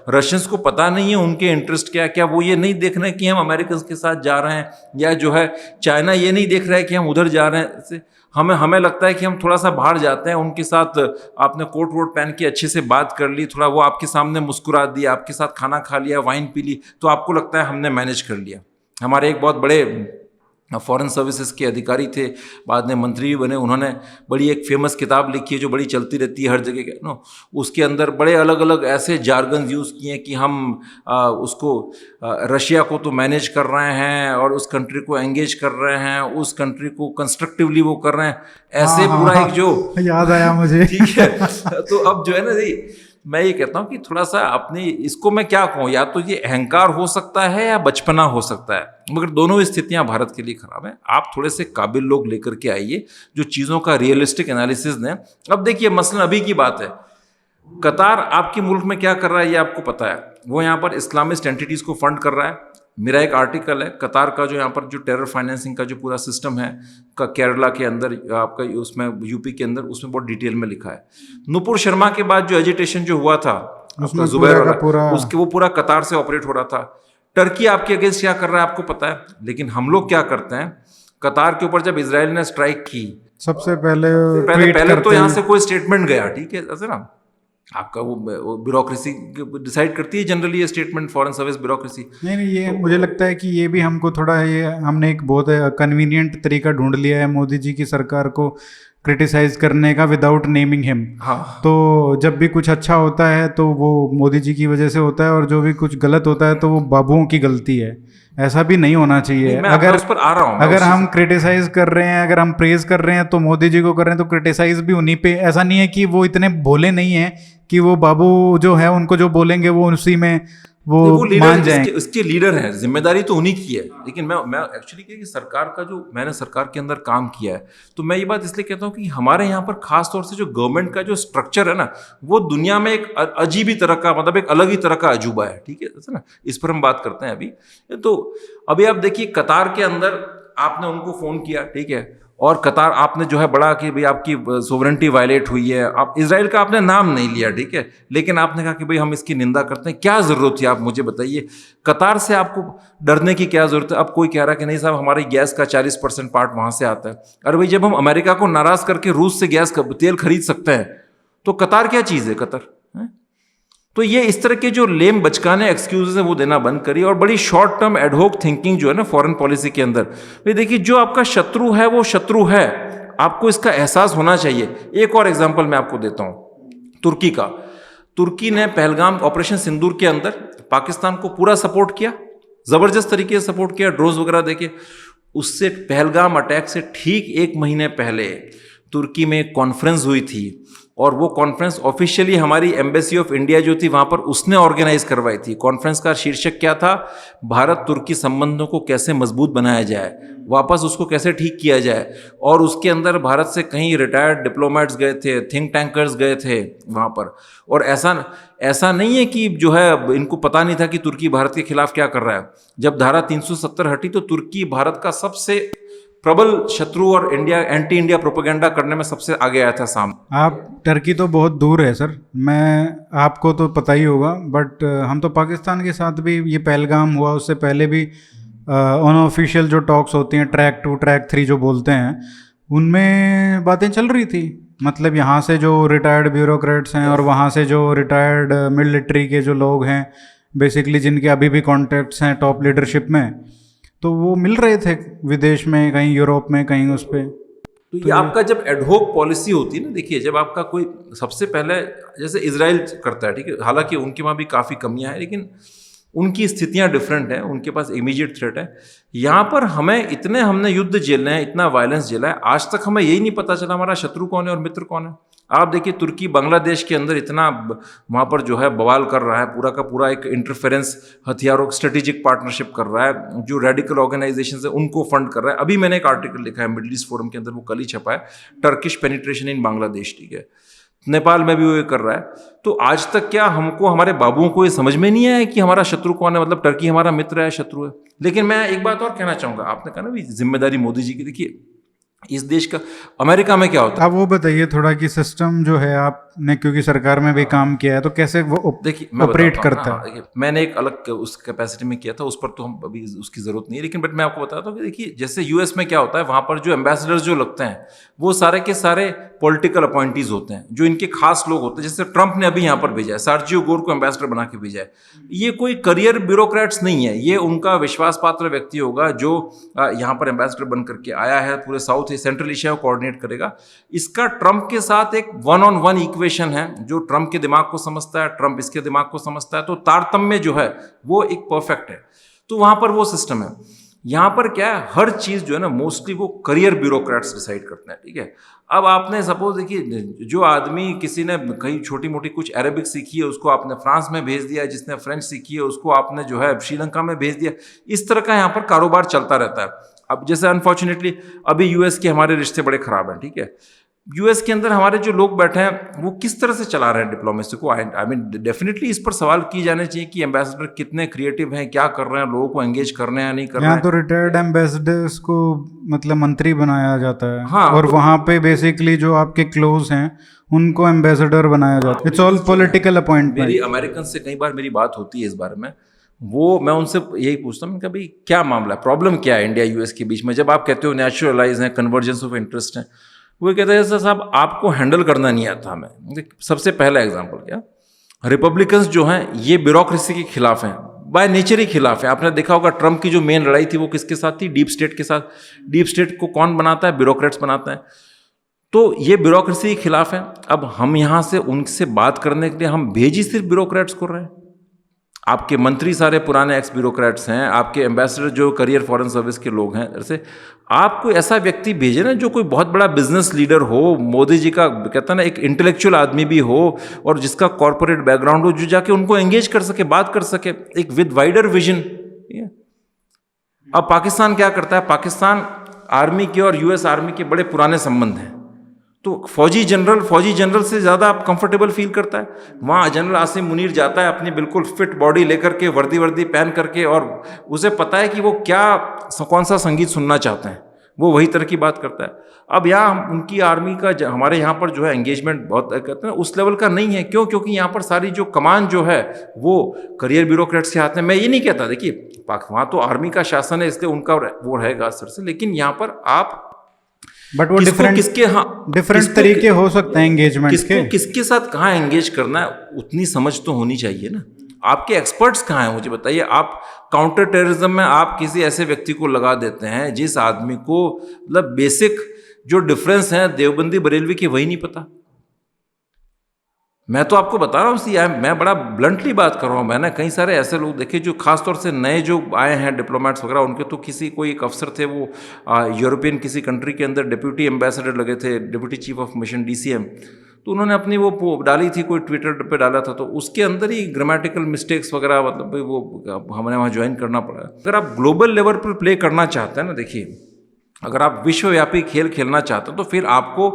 रशियंस को पता नहीं है उनके इंटरेस्ट क्या है? क्या वो ये नहीं देख रहे हैं कि हम अमेरिकन के साथ जा रहे हैं, या जो है चाइना ये नहीं देख रहा है कि हम उधर जा रहे हैं? हमें लगता है कि हम थोड़ा सा बाहर जाते हैं, उनके साथ आपने कोट वोट पहन के अच्छे से बात कर ली, थोड़ा वो आपके सामने मुस्कुरा दिया, आपके साथ खाना खा लिया, वाइन पी ली, तो आपको लगता है हमने मैनेज कर लिया। हमारे एक बहुत बड़े फॉरेन सर्विसेज के अधिकारी थे, बाद में मंत्री भी बने, उन्होंने बड़ी एक फेमस किताब लिखी है जो बड़ी चलती रहती है हर जगह के नो, उसके अंदर बड़े अलग अलग ऐसे जार्गन यूज़ किए हैं कि हम उसको रशिया को तो मैनेज कर रहे हैं, और उस कंट्री को एंगेज कर रहे हैं, उस कंट्री को कंस्ट्रक्टिवली वो कर रहे हैं, ऐसे पूरा एक जो याद आया मुझे। ठीक है। तो अब जो है ना जी, मैं ये कहता हूँ कि थोड़ा सा अपने, इसको मैं क्या कहूँ, या तो ये अहंकार हो सकता है या बचपना हो सकता है, मगर दोनों स्थितियां भारत के लिए खराब है। आप थोड़े से काबिल लोग लेकर के आइए जो चीज़ों का रियलिस्टिक एनालिसिस दें। अब देखिए मसलन अभी की बात है, कतार आपके मुल्क में क्या कर रहा है ये आपको पता है, वो यहाँ पर इस्लामिस्ट एंटिटीज़ को फंड कर रहा है। मेरा एक आर्टिकल है, कतार का जो यहाँ पर जो टेरर फाइनेंसिंग का जो पूरा सिस्टम है का केरला के अंदर, आपका उसमें यूपी के अंदर, उसमें बहुत डिटेल में लिखा है। नुपुर शर्मा के बाद जो एजिटेशन जो हुआ था आपका जुबैर वाला, उसके वो पूरा कतार से ऑपरेट हो रहा था। टर्की आपके अगेंस्ट क्या कर रहा है आपको पता है, लेकिन हम लोग क्या करते हैं, कतार के ऊपर जब इजराइल ने स्ट्राइक की, सबसे पहले तो यहाँ से कोई स्टेटमेंट गया, ठीक है, ऐसे ना आपका वो ब्यूरोक्रेसी डिसाइड करती है जनरली ये स्टेटमेंट, फॉरेन सर्विस ब्यूरोक्रेसी। नहीं, ये मुझे लगता है कि ये भी हमको थोड़ा, ये हमने एक बहुत कन्वीनियंट तरीका ढूंढ लिया है मोदी जी की सरकार को क्रिटिसाइज करने का विदाउट नेमिंग हिम। हाँ। तो जब भी कुछ अच्छा होता है तो वो मोदी जी की वजह से होता है, और जो भी कुछ गलत होता है तो वो बाबुओं की गलती है। ऐसा भी नहीं होना चाहिए। अगर उस पर आ रहा हूँ, अगर हम क्रिटिसाइज कर रहे हैं, अगर हम प्रेज कर रहे हैं तो मोदी जी को कर रहे हैं, तो क्रिटिसाइज भी उन्हीं पे। ऐसा नहीं है कि वो इतने भोले नहीं है कि वो बाबू जो है उनको जो बोलेंगे वो उसी में वो मान जाएंगे। उसके लीडर हैं, जिम्मेदारी तो उन्हीं की है। लेकिन मैं एक्चुअली कि सरकार का जो, मैंने सरकार के अंदर काम किया है, तो मैं ये बात इसलिए कहता हूँ कि हमारे यहाँ पर खास तौर से जो गवर्नमेंट का जो स्ट्रक्चर है ना, वो दुनिया में एक अजीब ही तरह का, मतलब एक अलग ही तरह का अजूबा है, ठीक है ना। इस पर हम बात करते हैं अभी। तो अभी आप देखिए कतार के अंदर आपने उनको फ़ोन किया, ठीक है, और कतार आपने जो है बड़ा कि भाई आपकी सोवरेंटी वायलेट हुई है, आप इजराइल का आपने नाम नहीं लिया, ठीक है, लेकिन आपने कहा कि भाई हम इसकी निंदा करते हैं। क्या ज़रूरत थी, आप मुझे बताइए, कतार से आपको डरने की क्या ज़रूरत है? अब कोई कह रहा है कि नहीं साहब हमारी गैस का 40% पार्ट वहाँ से आता है। अरे भाई जब हम अमेरिका को नाराज़ करके रूस से गैस का तेल खरीद सकते हैं, तो कतार क्या चीज़ है, कतर है? तो ये इस तरह के जो लेम बचकाने एक्सक्यूजेस है वो देना बंद करिए, और बड़ी शॉर्ट टर्म एडहोक थिंकिंग जो है ना फॉरेन पॉलिसी के अंदर, ये देखिए जो आपका शत्रु है वो शत्रु है, आपको इसका एहसास होना चाहिए। एक और एग्जांपल मैं आपको देता हूँ, तुर्की का। तुर्की ने पहलगाम ऑपरेशन सिंदूर के अंदर पाकिस्तान को पूरा सपोर्ट किया, ज़बरदस्त तरीके से सपोर्ट किया, ड्रोन्स वगैरह देके। उससे पहलगाम अटैक से ठीक 1 महीने पहले तुर्की में एक कॉन्फ्रेंस हुई थी, और वो कॉन्फ्रेंस ऑफिशियली हमारी एम्बेसी ऑफ इंडिया जो थी वहाँ पर उसने ऑर्गेनाइज करवाई थी। कॉन्फ्रेंस का शीर्षक क्या था? भारत तुर्की संबंधों को कैसे मजबूत बनाया जाए, वापस उसको कैसे ठीक किया जाए। और उसके अंदर भारत से कई रिटायर्ड डिप्लोमेट्स गए थे, थिंक टैंकर्स गए थे वहाँ पर। और ऐसा नहीं है कि जो है इनको पता नहीं था कि तुर्की भारत के खिलाफ क्या कर रहा है। जब धारा 370 हटी तो तुर्की भारत का सबसे प्रबल शत्रु और एंटी इंडिया प्रोपेगेंडा करने में सबसे आगे आया था सामने। आप टर्की तो बहुत दूर है सर, मैं आपको तो पता ही होगा, बट हम तो पाकिस्तान के साथ भी ये पहलगाम हुआ उससे पहले भी अनऑफिशियल जो टॉक्स होती हैं ट्रैक 2 ट्रैक 3 जो बोलते हैं, उनमें बातें चल रही थी। मतलब यहाँ से जो रिटायर्ड ब्यूरोक्रेट्स हैं और वहाँ से जो रिटायर्ड मिलिट्री के जो लोग हैं बेसिकली, जिनके अभी भी कॉन्टैक्ट्स हैं टॉप लीडरशिप में, तो वो मिल रहे थे विदेश में, कहीं यूरोप में, कहीं उस पर। तो ये आपका जब एडहोक पॉलिसी होती है ना, देखिए जब आपका कोई सबसे पहले जैसे इजराइल करता है, ठीक है, हालांकि उनके वहाँ भी काफ़ी कमियां हैं, लेकिन उनकी स्थितियां डिफरेंट हैं, उनके पास इमीडिएट थ्रेट है। यहाँ पर हमने युद्ध झेलना है, इतना वायलेंस झेला है, आज तक हमें यही नहीं पता चला हमारा शत्रु कौन है और मित्र कौन है। आप देखिए तुर्की बांग्लादेश के अंदर इतना वहाँ पर जो है बवाल कर रहा है, पूरा का पूरा एक इंटरफेरेंस हथियारों स्ट्रेटेजिक पार्टनरशिप कर रहा है, जो रेडिकल ऑर्गेनाइजेशन है उनको फंड कर रहा है। अभी मैंने एक आर्टिकल लिखा है मिडिल ईस्ट फोरम के अंदर, वो कल ही छपा है, टर्किश पेनिट्रेशन इन बांग्लादेश, ठीक है, नेपाल में भी वो ये कर रहा है। तो आज तक क्या हमको, हमारे बाबुओं को ये समझ में नहीं आया कि हमारा शत्रु कौन है, मतलब टर्की हमारा मित्र है, शत्रु है। लेकिन मैं एक बात और कहना चाहूँगा, आपने कहा ना भी जिम्मेदारी मोदी जी की, देखिए इस देश का, अमेरिका में क्या होता है, आप वो बताइए थोड़ा कि सिस्टम जो है, आपने क्योंकि सरकार में भी काम किया है, तो कैसे वो देखिए ऑपरेट करता है? देखिए मैंने एक अलग उस कैपेसिटी में किया था, उस पर तो हम अभी उसकी ज़रूरत नहीं है, लेकिन बट मैं आपको बताता हूँ कि देखिए जैसे यूएस में क्या होता है, वहाँ पर जो एम्बेसडर्स जो लगते हैं वो सारे के सारे पॉलिटिकल अपॉइंटीज होते हैं, जो इनके खास लोग होते हैं। जैसे ट्रंप ने अभी यहाँ पर भेजा है, सर्जियो गोर को एम्बेसडर बना के भेजा है। ये कोई करियर ब्यूरोक्रेट्स नहीं है, ये उनका विश्वास पात्र व्यक्ति होगा जो यहाँ पर एम्बेसडर बन करके आया है, पूरे साउथ सेंट्रल एशिया को कोऑर्डिनेट करेगा। इसका ट्रंप के साथ एक 1-on-1 इक्वेशन है, जो ट्रंप के दिमाग को समझता है, ट्रंप इसके दिमाग को समझता है, तो तारतम्य जो है वो एक परफेक्ट है। तो वहाँ पर वो सिस्टम है। यहाँ पर क्या है, हर चीज़ जो है ना मोस्टली वो करियर ब्यूरोक्रेट्स डिसाइड करते हैं, ठीक है। अब आपने सपोज देखिए, जो आदमी, किसी ने कहीं छोटी मोटी कुछ अरेबिक सीखी है उसको आपने फ्रांस में भेज दिया, जिसने फ्रेंच सीखी है उसको आपने जो है श्रीलंका में भेज दिया। इस तरह का यहाँ पर कारोबार चलता रहता है। अब जैसे अनफॉर्चुनेटली अभी यूएस के हमारे रिश्ते बड़े खराब हैं, ठीक है। यूएस के अंदर हमारे जो लोग बैठे हैं वो किस तरह से चला रहे हैं डिप्लोमेसी को, आई मीन डेफिनेटली इस पर सवाल किए जाने चाहिए कि एम्बेसडर कितने क्रिएटिव हैं, क्या कर रहे हैं, लोगों को एंगेज कर रहे हैं नहीं कर रहे हैं। यहाँ तो रिटायर्ड एम्बेसडर्स को मतलब मंत्री बनाया जाता है, हाँ, और तो वहाँ पे बेसिकली जो आपके क्लोज हैं उनको एम्बेसडर बनाया जाता है। It's all political appointment. मेरी अमेरिकन से कई बार मेरी बात होती है इस बारे में, वो मैं उनसे यही पूछता हूँ कि भाई क्या मामला है, प्रॉब्लम क्या है इंडिया यूएस के बीच में, जब आप कहते हो नेचुरलाइज है, कन्वर्जेंस ऑफ इंटरेस्ट है। वो कहते हैं सर साहब आपको हैंडल करना नहीं आता हमें। सबसे पहला एग्जांपल क्या, रिपब्लिकन्स जो हैं ये ब्यूरोक्रेसी के खिलाफ हैं, बाय नेचर ही खिलाफ है। आपने देखा होगा ट्रंप की जो मेन लड़ाई थी वो किसके साथ थी, डीप स्टेट के साथ। डीप स्टेट को कौन बनाता है, ब्यूरोक्रेट्स बनाते हैं। तो ये ब्यूरोक्रेसी के खिलाफ है। अब हम यहाँ से उनसे बात करने के लिए हम भेज ही सिर्फ ब्यूरोक्रेट्स को रहे हैं। आपके मंत्री सारे पुराने एक्स ब्यूरोक्रेट्स हैं, आपके एम्बेसडर जो करियर फॉरेन सर्विस के लोग हैं। जैसे आप कोई ऐसा व्यक्ति भेजे ना जो कोई बहुत बड़ा बिजनेस लीडर हो, मोदी जी का कहता ना एक इंटेलेक्चुअल आदमी भी हो, और जिसका कॉर्पोरेट बैकग्राउंड हो, जो जाके उनको एंगेज कर सके, बात कर सके, एक विद वाइडर विजन। अब पाकिस्तान क्या करता है, पाकिस्तान आर्मी के और यूएस आर्मी के बड़े पुराने संबंध हैं, तो फौजी जनरल से ज़्यादा आप कंफर्टेबल फील करता है। वहाँ जनरल आसिम मुनीर जाता है अपनी बिल्कुल फिट बॉडी लेकर के, वर्दी पहन करके, और उसे पता है कि वो क्या, कौन सा संगीत सुनना चाहते हैं, वो वही तरह की बात करता है। अब यहाँ उनकी आर्मी का हमारे यहाँ पर जो है एंगेजमेंट बहुत कहते हैं उस लेवल का नहीं है। क्यों? क्योंकि यहाँ पर सारी जो कमान जो है वो करियर ब्यूरोक्रेट्स के हाथ में। मैं ये नहीं कहता, देखिए वहाँ तो आर्मी का शासन है इसलिए उनका वो रहेगा असर से, लेकिन यहाँ पर आप बट वो डिफरेंट तरीके हो सकते हैं एंगेजमेंट के। किसके साथ कहाँ एंगेज करना है उतनी समझ तो होनी चाहिए ना। आपके एक्सपर्ट्स कहाँ हैं मुझे बताइए। आप काउंटर टेररिज्म में आप किसी ऐसे व्यक्ति को लगा देते हैं जिस आदमी को मतलब बेसिक जो डिफरेंस है देवबंदी बरेलवी के वही नहीं पता। मैं तो आपको बता रहा हूँ सी मैं बड़ा ब्लंटली बात कर रहा हूँ। मैंने कई सारे ऐसे लोग देखे जो खासतौर से नए जो आए हैं डिप्लोमेट्स वगैरह, उनके तो किसी कोई एक अफसर थे वो यूरोपियन किसी कंट्री के अंदर डिप्यूटी एम्बेसडर लगे थे, deputy chief of mission DCM। तो उन्होंने अपनी वो डाली थी, कोई ट्विटर पे डाला था, तो उसके अंदर ही ग्रामेटिकल मिस्टेक्स वगैरह, मतलब वो हमें वहाँ ज्वाइन करना पड़ा। अगर आप ग्लोबल लेवल पर प्ले करना चाहते हैं ना, देखिए अगर आप विश्वव्यापी खेल खेलना चाहते हैं तो फिर आपको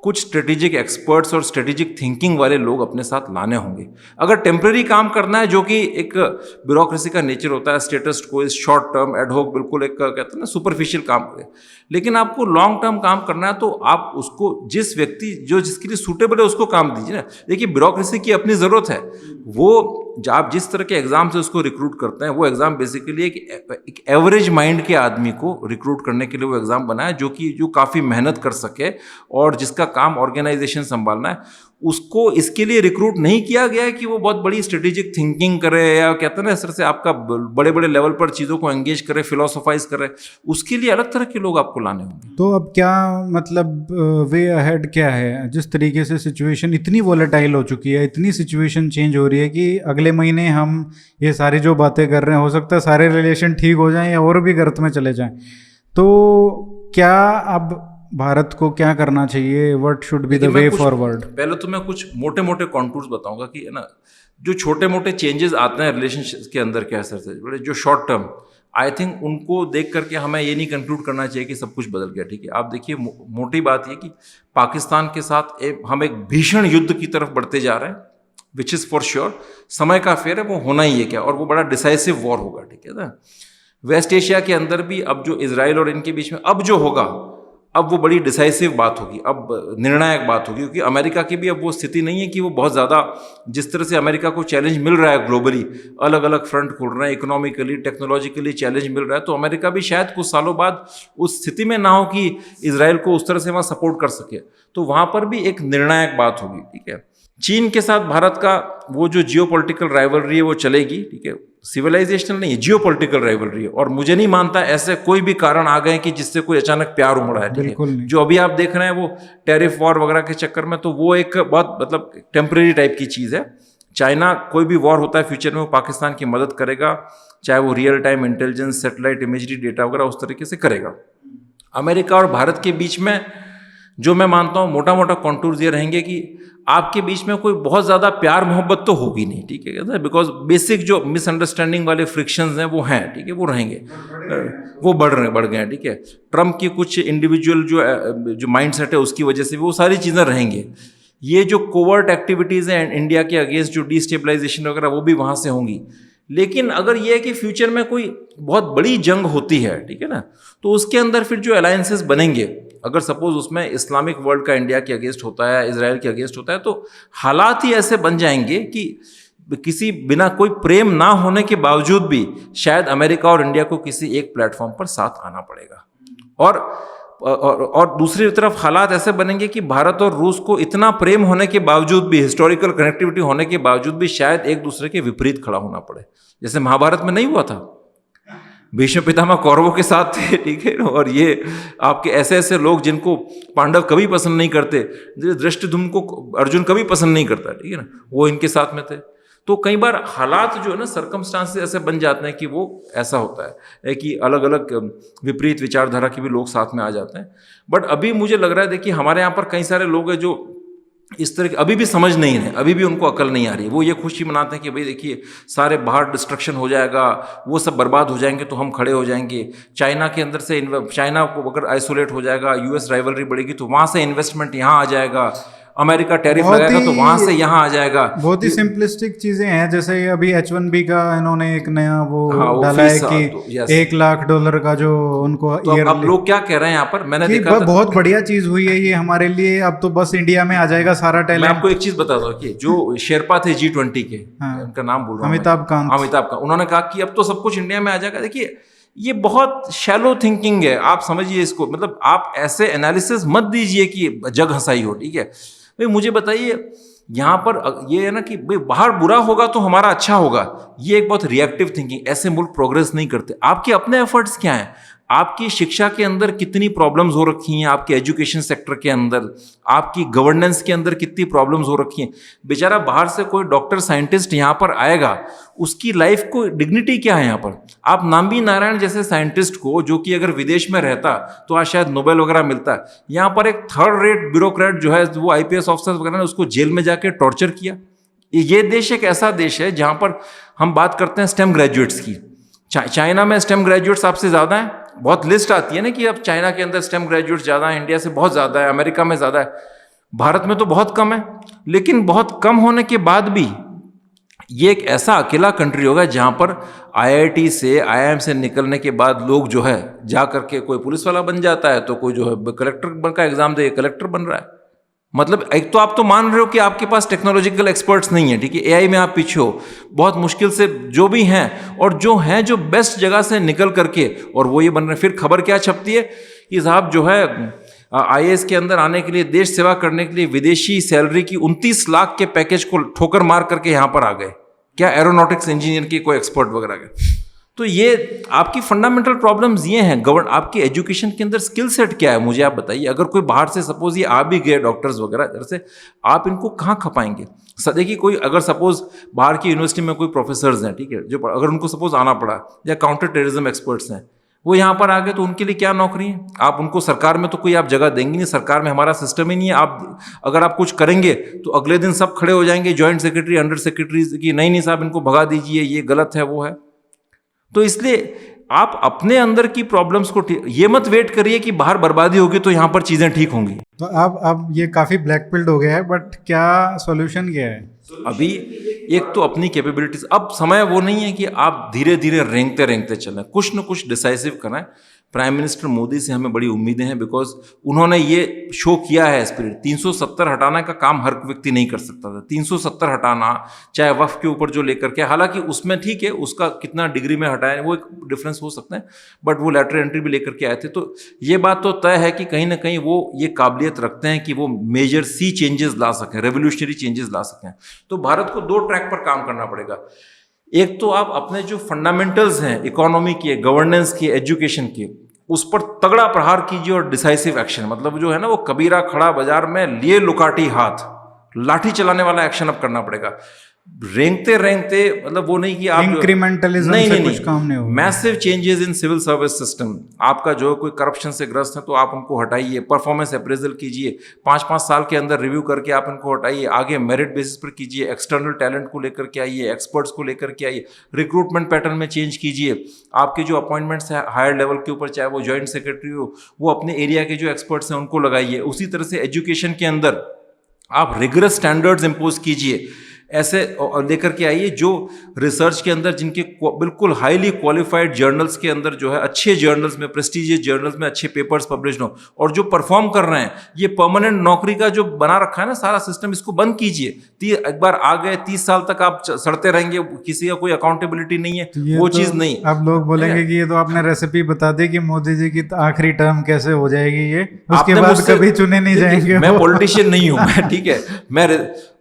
कुछ स्ट्रेटेजिक एक्सपर्ट्स और स्ट्रेटेजिक थिंकिंग वाले लोग अपने साथ लाने होंगे। अगर टेम्पररी काम करना है, जो कि एक ब्यूरोक्रेसी का नेचर होता है, स्टेटस को इस शॉर्ट टर्म एडहोक, बिल्कुल एक कहते हैं ना सुपरफिशियल काम करें, लेकिन आपको लॉन्ग टर्म काम करना है तो आप उसको जिस व्यक्ति जो जिसके लिए सूटेबल है उसको काम दीजिए ना। देखिए ब्यूरोक्रेसी की अपनी ज़रूरत है। वो आप जिस तरह के एग्जाम से उसको रिक्रूट करते हैं, वो एग्जाम बेसिकली एक एवरेज माइंड के आदमी को रिक्रूट करने के लिए वो एग्जाम बना है, जो काफ़ी मेहनत कर सके और जिसका काम ऑर्गेनाइजेशन संभालना है। उसको इसके लिए रिक्रूट नहीं किया गया है कि वो बहुत बड़ी स्ट्रेटेजिक थिंकिंग करे, या कहते हैं ना इस तरह से आपका बड़े बड़े लेवल पर चीज़ों को एंगेज करे, फिलोसोफाइज करे। उसके लिए अलग तरह के लोग आपको लाने होंगे। तो अब क्या मतलब वे अहेड क्या है? जिस तरीके से सिचुएशन इतनी वॉलेटाइल हो चुकी है, इतनी सिचुएशन चेंज हो रही है कि अगले महीने हम ये सारी जो बातें कर रहे हैं, हो सकता है सारे रिलेशन ठीक हो जाएं या और भी गर्त में चले जाएं। तो क्या अब भारत को क्या करना चाहिए? What should be the way forward? पहले तो मैं कुछ मोटे मोटे कॉन्टूर्स बताऊंगा कि है ना, जो छोटे मोटे चेंजेस आते हैं रिलेशनशिप के अंदर क्या असर से, बड़े जो शॉर्ट टर्म, आई थिंक उनको देख करके हमें ये नहीं कंक्लूड करना चाहिए कि सब कुछ बदल गया। ठीक है, आप देखिए मोटी बात ये कि पाकिस्तान के साथ हम एक भीषण युद्ध की तरफ बढ़ते जा रहे हैं, विच इज़ फॉर श्योर। समय का फेर है, वो होना ही है क्या, और वो बड़ा डिसाइसिव वॉर होगा। ठीक है ना, वेस्ट एशिया के अंदर भी अब जो इजराइल और इनके बीच में अब जो होगा, अब वो बड़ी डिसाइसिव बात होगी, अब निर्णायक बात होगी, क्योंकि अमेरिका की भी अब वो स्थिति नहीं है कि वो बहुत ज़्यादा, जिस तरह से अमेरिका को चैलेंज मिल रहा है ग्लोबली, अलग अलग फ्रंट खुल रहे हैं, इकोनॉमिकली टेक्नोलॉजिकली चैलेंज मिल रहा है, तो अमेरिका भी शायद कुछ सालों बाद उस स्थिति में ना हो कि इजराइल को उस तरह से वहाँ सपोर्ट कर सके। तो वहाँ पर भी एक निर्णायक बात होगी। ठीक है, चीन के साथ भारत का वो जो जियोपॉलिटिकल राइवलरी है वो चलेगी। ठीक है, सिविलाइजेशनल नहीं, जियोपॉलिटिकल राइवलरी है, और मुझे नहीं मानता ऐसे कोई भी कारण आ गए कि जिससे कोई अचानक प्यार उमड़ा है। ठीक है, जो अभी आप देख रहे हैं वो टैरिफ वॉर वगैरह के चक्कर में, तो वो एक बहुत मतलब टेम्परेरी टाइप की चीज़ है। चाइना कोई भी वॉर होता है फ्यूचर में वो पाकिस्तान की मदद करेगा, चाहे वो real time intelligence, satellite imagery, data वगैरह उस तरीके से करेगा। अमेरिका और भारत के बीच में जो मैं मानता हूँ मोटा मोटा कॉन्टूर्स ये रहेंगे कि आपके बीच में कोई बहुत ज़्यादा प्यार मोहब्बत तो होगी नहीं। ठीक है, बिकॉज बेसिक जो मिसअंडरस्टैंडिंग वाले फ्रिक्शंस हैं वो हैं। ठीक है, वो रहेंगे, वो बढ़ गए हैं। ठीक है, ट्रम्प की कुछ इंडिविजुअल जो माइंडसेट है उसकी वजह से वो सारी चीज़ें रहेंगी। ये जो कोवर्ट एक्टिविटीज़ हैं इंडिया के अगेंस्ट, जो डिस्टेबलाइजेशन वगैरह, वो भी वहाँ से होंगी। लेकिन अगर ये है कि फ्यूचर में कोई बहुत बड़ी जंग होती है, ठीक है ना, तो उसके अंदर फिर जो अलायंसेस बनेंगे, अगर सपोज उसमें इस्लामिक वर्ल्ड का इंडिया के अगेंस्ट होता है, इजराइल के अगेंस्ट होता है, तो हालात ही ऐसे बन जाएंगे कि किसी बिना कोई प्रेम ना होने के बावजूद भी शायद अमेरिका और इंडिया को किसी एक प्लेटफॉर्म पर साथ आना पड़ेगा। और दूसरी तरफ हालात ऐसे बनेंगे कि भारत और रूस को इतना प्रेम होने के बावजूद भी, हिस्टोरिकल कनेक्टिविटी होने के बावजूद भी, शायद एक दूसरे के विपरीत खड़ा होना पड़े, जैसे महाभारत में नहीं हुआ था। भीष्म पितामह कौरवों के साथ थे, ठीक है, और ये आपके ऐसे ऐसे लोग जिनको पांडव कभी पसंद नहीं करते, धृष्टद्युम्न को अर्जुन कभी पसंद नहीं करता, ठीक है ना, वो इनके साथ में थे। तो कई बार हालात जो है ना, सर्कमस्टांसेस ऐसे बन जाते हैं कि वो ऐसा होता है कि अलग अलग विपरीत विचारधारा के भी लोग साथ में आ जाते हैं। बट अभी मुझे लग रहा है, देखिए हमारे यहाँ पर कई सारे लोग हैं जो इस तरह के अभी भी समझ नहीं है, अभी भी उनको अकल नहीं आ रही है। वो ये खुशी मनाते हैं कि भाई देखिए सारे बाहर डिस्ट्रक्शन हो जाएगा, वो सब बर्बाद हो जाएंगे तो हम खड़े हो जाएंगे। चाइना के अंदर से चाइना को अगर आइसोलेट हो जाएगा, यूएस राइवलरी बढ़ेगी तो वहाँ से इन्वेस्टमेंट यहाँ आ जाएगा, अमेरिका टैरिफ लगाएगा तो वहां से यहाँ आ जाएगा। बहुत ही सिंपलिस्टिक चीजें हैं, जैसे अभी H1B का इन्होंने एक नया वो डाला है कि $1 लाख का जो उनको तो अब लोग क्या कह रहे हैं यहाँ पर, मैंने देखा बहुत बढ़िया चीज हुई है ये हमारे लिए। अब तो बस इंडिया में आ जाएगा सारा टैलेंट। मैं आपको एक चीज बताता हूँ कि जो शेरपा थे G20 के, उनका नाम बोल रहा हूँ, अमिताभ कांत, उन्होंने कहा कि अब तो सब कुछ इंडिया में आ जाएगा। देखिए ये बहुत शैलो थिंकिंग है, आप समझिए इसको, मतलब आप ऐसे एनालिसिस मत दीजिए कि जग हंसाई हो। ठीक है भाई, मुझे बताइए यहाँ पर ये है ना कि भाई बाहर बुरा होगा तो हमारा अच्छा होगा, ये एक बहुत रिएक्टिव थिंकिंग। ऐसे मुल्क प्रोग्रेस नहीं करते। आपके अपने एफर्ट्स क्या हैं? आपकी शिक्षा के अंदर कितनी प्रॉब्लम्स हो रखी हैं, आपके एजुकेशन सेक्टर के अंदर, आपकी गवर्नेंस के अंदर कितनी प्रॉब्लम्स हो रखी हैं। बेचारा बाहर से कोई डॉक्टर साइंटिस्ट यहाँ पर आएगा, उसकी लाइफ को डिग्निटी क्या है यहाँ पर। आप नाम्बी नारायण जैसे साइंटिस्ट को, जो कि अगर विदेश में रहता तो आज शायद नोबेल वगैरह मिलता, यहाँ पर एक थर्ड रेट ब्यूरोक्रेट जो है, वो IPS ऑफिसर वगैरह ने उसको जेल में जाके टॉर्चर किया। ये देश एक ऐसा देश है जहाँ पर हम बात करते हैं स्टेम ग्रेजुएट्स की। चाइना में स्टेम ग्रेजुएट्स आपसे ज़्यादा हैं, बहुत लिस्ट आती है ना कि अब चाइना के अंदर स्टेम ग्रेजुएट्स ज़्यादा हैं, इंडिया से बहुत ज़्यादा है, अमेरिका में ज़्यादा है, भारत में तो बहुत कम है। लेकिन बहुत कम होने के बाद भी ये एक ऐसा अकेला कंट्री होगा जहाँ पर IIT से, IIM से निकलने के बाद लोग जो है जा करके कोई पुलिस वाला बन जाता है, तो कोई जो है कलेक्टर का एग्जाम दे कलेक्टर बन रहा है। मतलब एक तो आप तो मान रहे हो कि आपके पास टेक्नोलॉजिकल एक्सपर्ट्स नहीं है, ठीक है, AI में आप पीछे हो, बहुत मुश्किल से जो भी हैं, और जो हैं जो बेस्ट जगह से निकल करके और वो ये बन रहे हैं। फिर खबर क्या छपती है कि साहब जो है IAS के अंदर आने के लिए, देश सेवा करने के लिए विदेशी सैलरी की 29 लाख के पैकेज को ठोकर मार करके यहाँ पर आ गए, क्या एरोनॉटिक्स इंजीनियर के कोई एक्सपर्ट वगैरह के। तो ये आपकी फंडामेंटल प्रॉब्लम्स ये हैं। आपकी एजुकेशन के अंदर स्किल सेट क्या है, मुझे आप बताइए। अगर कोई बाहर से सपोज ये आ भी गए डॉक्टर्स वगैरह इधर से, आप इनको कहाँ खपाएंगे। देखिए कोई अगर सपोज बाहर की यूनिवर्सिटी में कोई प्रोफेसर्स हैं, ठीक है, जो अगर उनको सपोज आना पड़ा, या काउंटर टेररिज्म एक्सपर्ट्स हैं, वो यहाँ पर आ गए, तो उनके लिए क्या नौकरी है। आप उनको सरकार में तो कोई आप जगह देंगे नहीं, सरकार में हमारा सिस्टम ही नहीं है। आप अगर आप कुछ करेंगे तो अगले दिन सब खड़े हो जाएंगे, जॉइंट सेक्रेटरी, अंडर सेक्रेटरी की, नहीं साहब इनको भगा दीजिए, ये गलत है, वो है। तो इसलिए आप अपने अंदर की प्रॉब्लम्स को ये मत वेट करिए कि बाहर बर्बादी होगी तो यहाँ पर चीज़ें ठीक होंगी। तो अब ये काफ़ी ब्लैक पिल्ड हो गया है, बट क्या सॉल्यूशन क्या है? अभी एक तो अपनी कैपेबिलिटीज, अब समय वो नहीं है कि आप धीरे धीरे रेंगते रेंगते चलें, कुछ न कुछ डिसाइसिव करना है। प्राइम मिनिस्टर मोदी से हमें बड़ी उम्मीदें हैं, बिकॉज उन्होंने ये शो किया है स्पिरिट। 370 हटाने का काम हर व्यक्ति नहीं कर सकता था। 370 हटाना, चाहे वक्फ के ऊपर जो लेकर के, हालांकि उसमें ठीक है, उसका कितना डिग्री में हटाए वो एक डिफरेंस हो सकता है, बट वो लेटर एंट्री भी लेकर के आए थे। तो ये बात तो तय है कि कहीं ना कहीं वो ये काबिलियत रखते हैं कि वो मेजर सी चेंजेस ला सकें, रेवोल्यूशनरी चेंजेस ला सकें। तो भारत को 2 ट्रैक पर काम करना पड़ेगा। एक तो आप अपने जो फंडामेंटल्स हैं इकोनॉमी के, गवर्नेंस के, एजुकेशन के, उस पर तगड़ा प्रहार कीजिए और डिसाइसिव एक्शन, मतलब जो है ना वो कबीरा खड़ा बाजार में लिए लुकाटी हाथ, लाठी चलाने वाला एक्शन अब करना पड़ेगा। रेंगते रेंगते मतलब वो नहीं कि आप इंक्रीमेंटलिज्म से कुछ काम नहीं होगा। Massive changes in civil service system. आपका जो कोई करप्शन से ग्रस्त है तो आप उनको हटाइए, परफॉर्मेंस अप्रेजल कीजिए, 5-5 साल के अंदर रिव्यू करके आप इनको हटाइए, आगे मेरिट बेसिस पर कीजिए, एक्सटर्नल टैलेंट को लेकर के आइए, एक्सपर्ट्स को लेकर के आइए, रिक्रूटमेंट पैटर्न में चेंज कीजिए। आपके जो अपॉइंटमेंट्स है हायर लेवल के ऊपर, चाहे वो ज्वाइंट सेक्रेटरी हो, वो अपने एरिया के जो एक्सपर्ट्स हैं उनको लगाइए। उसी तरह से एजुकेशन के अंदर आप रिगरस स्टैंडर्ड्स इम्पोज कीजिए, ऐसे लेकर के आइए जो रिसर्च के अंदर, जिनके बिल्कुल हाईली क्वालिफाइड जर्नल्स के अंदर जो है, अच्छे जर्नल्स में, प्रेस्टीजियस जर्नल्स में अच्छे पेपर्स पब्लिश हो, और जो परफॉर्म कर रहे हैं, ये परमानेंट नौकरी का जो बना रखा है ना सारा सिस्टम, इसको बंद कीजिए। एक बार आ गए 30 साल तक आप सड़ते रहेंगे, किसी का कोई अकाउंटेबिलिटी नहीं है, वो तो चीज़ नहीं। अब लोग बोलेंगे कि ये तो आपने रेसिपी बता दी कि मोदी जी की आखिरी टर्म कैसे हो जाएगी, ये उसके बाद कभी चुने नहीं जाएंगे। मैं पॉलिटिशियन नहीं हूं मैं, ठीक है, मैं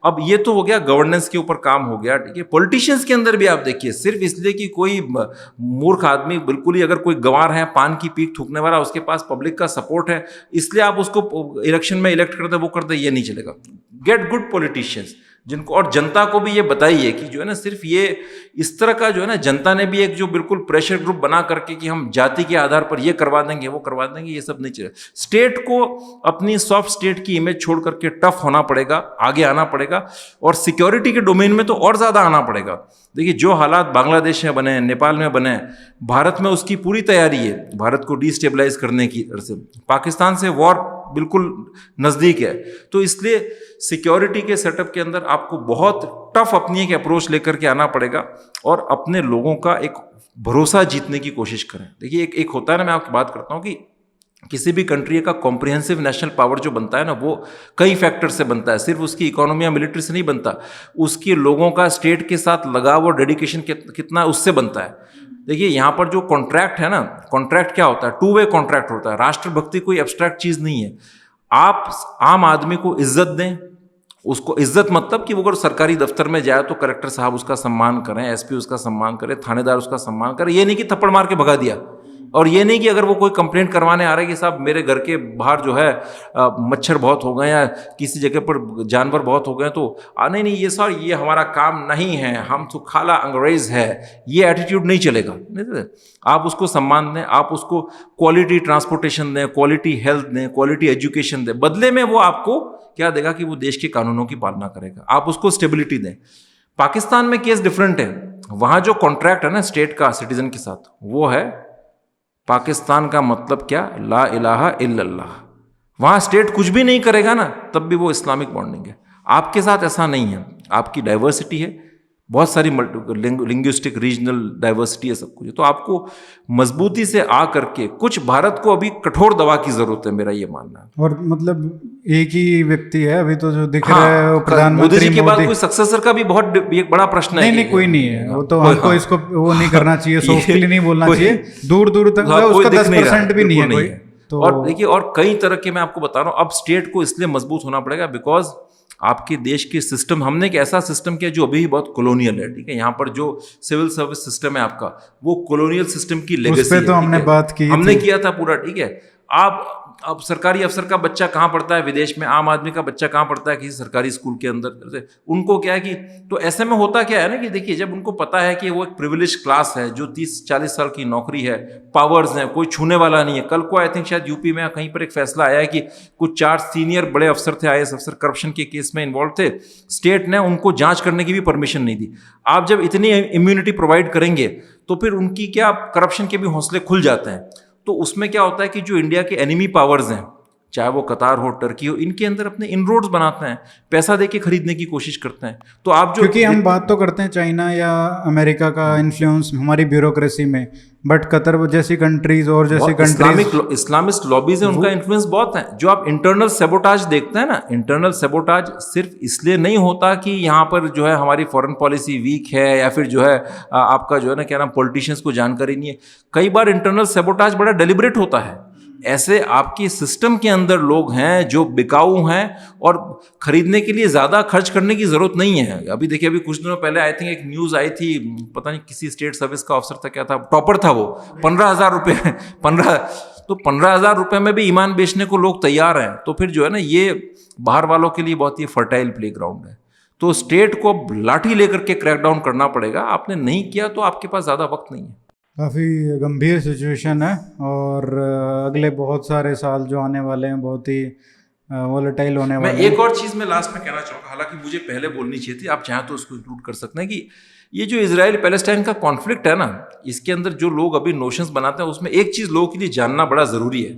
अब ये तो हो गया गवर्नेंस के ऊपर काम हो गया, ठीक है। पॉलिटिशियंस के अंदर भी आप देखिए, सिर्फ इसलिए कि कोई मूर्ख आदमी, बिल्कुल ही अगर कोई गंवार है, पान की पीक थूकने वाला, उसके पास पब्लिक का सपोर्ट है, इसलिए आप उसको इलेक्शन में इलेक्ट कर दे, वो कर दे, ये नहीं चलेगा। गेट गुड पॉलिटिशियंस जिनको, और जनता को भी ये बताइए कि जो है ना, सिर्फ ये इस तरह का जो है ना, जनता ने भी एक जो बिल्कुल प्रेशर ग्रुप बना करके कि हम जाति के आधार पर ये करवा देंगे, वो करवा देंगे, ये सब नहीं चलेगा। स्टेट को अपनी सॉफ्ट स्टेट की इमेज छोड़ करके टफ होना पड़ेगा, आगे आना पड़ेगा, और सिक्योरिटी के डोमेन में तो और ज़्यादा आना पड़ेगा। देखिए जो हालात बांग्लादेश में बने हैं, नेपाल में बने हैं, भारत में उसकी पूरी तैयारी है भारत को डिस्टेबलाइज करने की तरफ से। पाकिस्तान से वॉर बिल्कुल नज़दीक है, तो इसलिए सिक्योरिटी के सेटअप के अंदर आपको बहुत टफ अपनी एक अप्रोच लेकर के आना पड़ेगा, और अपने लोगों का एक भरोसा जीतने की कोशिश करें। देखिए एक होता है ना, मैं आपकी बात करता हूँ कि किसी भी कंट्री का कॉम्प्रिहेंसिव नेशनल पावर जो बनता है ना, वो कई फैक्टर से बनता है, सिर्फ उसकी इकोनॉमी या मिलिट्री से नहीं बनता, उसके लोगों का स्टेट के साथ लगाव और डेडिकेशन कितना उससे बनता है। देखिए यहाँ पर जो कॉन्ट्रैक्ट है ना, कॉन्ट्रैक्ट क्या होता है, 2 वे कॉन्ट्रैक्ट होता है। राष्ट्रभक्ति कोई एब्स्ट्रैक्ट चीज़ नहीं है। आप आम आदमी को इज्जत दें, उसको इज्जत मतलब कि वो अगर सरकारी दफ्तर में जाए तो कलेक्टर साहब उसका सम्मान करें, SP उसका सम्मान करे, थानेदार उसका सम्मान करे, ये नहीं कि थप्पड़ मार के भगा दिया, और ये नहीं कि अगर वो कोई कंप्लेंट करवाने आ रहा है कि साहब मेरे घर के बाहर जो है मच्छर बहुत हो गए या किसी जगह पर जानवर बहुत हो गए, तो नहीं नहीं ये सर ये हमारा काम नहीं है, हम तो खाला अंग्रेज है, ये एटीट्यूड नहीं चलेगा। नहीं, आप उसको सम्मान दें, आप उसको क्वालिटी ट्रांसपोर्टेशन दें, क्वालिटी हेल्थ दें, क्वालिटी एजुकेशन दें, बदले में वो आपको क्या देगा कि वो देश के कानूनों की पालना करेगा। आप उसको स्टेबिलिटी दें। पाकिस्तान में केस डिफरेंट है, वहां जो कॉन्ट्रैक्ट है ना स्टेट का सिटीजन के साथ, वो है पाकिस्तान का मतलब क्या, ला इलाहा इल्लल्लाह। वहां स्टेट कुछ भी नहीं करेगा ना तब भी वो इस्लामिक बॉन्डिंग है। आपके साथ ऐसा नहीं है, आपकी डाइवर्सिटी है, बहुत सारी लिंग्विस्टिक रीजनल डाइवर्सिटी है, सब कुछ है। तो आपको मजबूती से आ करके कुछ, भारत को अभी कठोर दवा की जरूरत है, मेरा ये मानना है। और मतलब एक ही व्यक्ति है अभी तो जो दिख हाँ, रहा है वो प्रधानमंत्री मोदी जी के बाद कोई सक्सेसर का भी बहुत एक बड़ा प्रश्न है। नहीं कोई नहीं है, वो तो हमको इसको वो नहीं करना चाहिए, सॉफ्टली नहीं बोलना चाहिए, दूर दूर तक उसका 10% भी नहीं है कोई। तो और देखिए, और कई तरह के मैं आपको बता रहा हूँ, अब स्टेट को इसलिए मजबूत होना पड़ेगा बिकॉज आपके देश के सिस्टम, हमने एक ऐसा सिस्टम किया जो अभी भी बहुत कॉलोनियल है, ठीक है। यहाँ पर जो सिविल सर्विस सिस्टम है आपका, वो कॉलोनियल सिस्टम की लेगेसी है, तो हमने बात की, हमने किया था पूरा, ठीक है। अब सरकारी अफसर का बच्चा कहाँ पढ़ता है विदेश में, आम आदमी का बच्चा कहाँ पढ़ता है किसी सरकारी स्कूल के अंदर, उनको क्या है कि, तो ऐसे में होता क्या है ना कि देखिए, जब उनको पता है कि वो एक प्रिविलेज क्लास है जो 30-40 साल की नौकरी है, पावर्स हैं, कोई छूने वाला नहीं है। कल को आई थिंक शायद यूपी में कहीं पर एक फैसला आया है कि कुछ 4 सीनियर बड़े अफसर थे, IAS अफसर, करप्शन के केस में इन्वॉल्व थे, स्टेट ने उनको जांच करने की भी परमिशन नहीं दी। आप जब इतनी इम्यूनिटी प्रोवाइड करेंगे तो फिर उनकी क्या, करप्शन के भी हौसले खुल जाते हैं। तो उसमें क्या होता है कि जो इंडिया के एनिमी पावर्स हैं, चाहे वो कतार हो, टर्की हो, इनके अंदर अपने इनरोड्स बनाते हैं, पैसा देके खरीदने की कोशिश करते हैं। तो आप जो, क्योंकि हम बात तो करते हैं चाइना या अमेरिका का इन्फ्लुएंस हमारी ब्यूरोक्रेसी में, बट कतर जैसी कंट्रीज और जैसी कंट्रीज, इस्लामिस्ट लॉबीज हैं, उनका इन्फ्लुएंस बहुत है। जो आप इंटरनल सेबोटाज देखते हैं ना, इंटरनल सेबोटाज सिर्फ इसलिए नहीं होता कि यहाँ पर जो है हमारी फॉरेन पॉलिसी वीक है या फिर जो है आपका जो है ना क्या नाम, पॉलिटिशियंस को जानकारी नहीं है। कई बार इंटरनल सेबोटाज बड़ा डेलिब्रेट होता है। ऐसे आपके सिस्टम के अंदर लोग हैं जो बिकाऊ हैं और खरीदने के लिए ज़्यादा खर्च करने की ज़रूरत नहीं है। अभी देखिए, अभी कुछ दिनों पहले आई थिंक एक न्यूज़ आई थी, पता नहीं किसी स्टेट सर्विस का अफसर था, क्या था, टॉपर था वो, 15,000 रुपये 15,000 रुपये में भी ईमान बेचने को लोग तैयार हैं। तो फिर जो है ना, ये बाहर वालों के लिए बहुत ही फर्टाइल प्ले ग्राउंड है। तो स्टेट को लाठी लेकर के क्रैकडाउन करना पड़ेगा। आपने नहीं किया तो आपके पास ज़्यादा वक्त नहीं है। काफ़ी गंभीर सिचुएशन है और अगले बहुत सारे साल जो आने वाले हैं बहुत ही वॉलेटाइल होने वाले हैं। मैं एक और चीज़ में लास्ट में कहना चाहूँगा, हालांकि मुझे पहले बोलनी चाहिए थी, आप चाहें तो उसको इंक्लूड कर सकते हैं, कि ये जो इजराइल पैलेस्टाइन का कॉन्फ्लिक्ट है ना, इसके अंदर जो लोग अभी नोशंस बनाते हैं, उसमें एक चीज़ लोगों के लिए जानना बड़ा ज़रूरी है।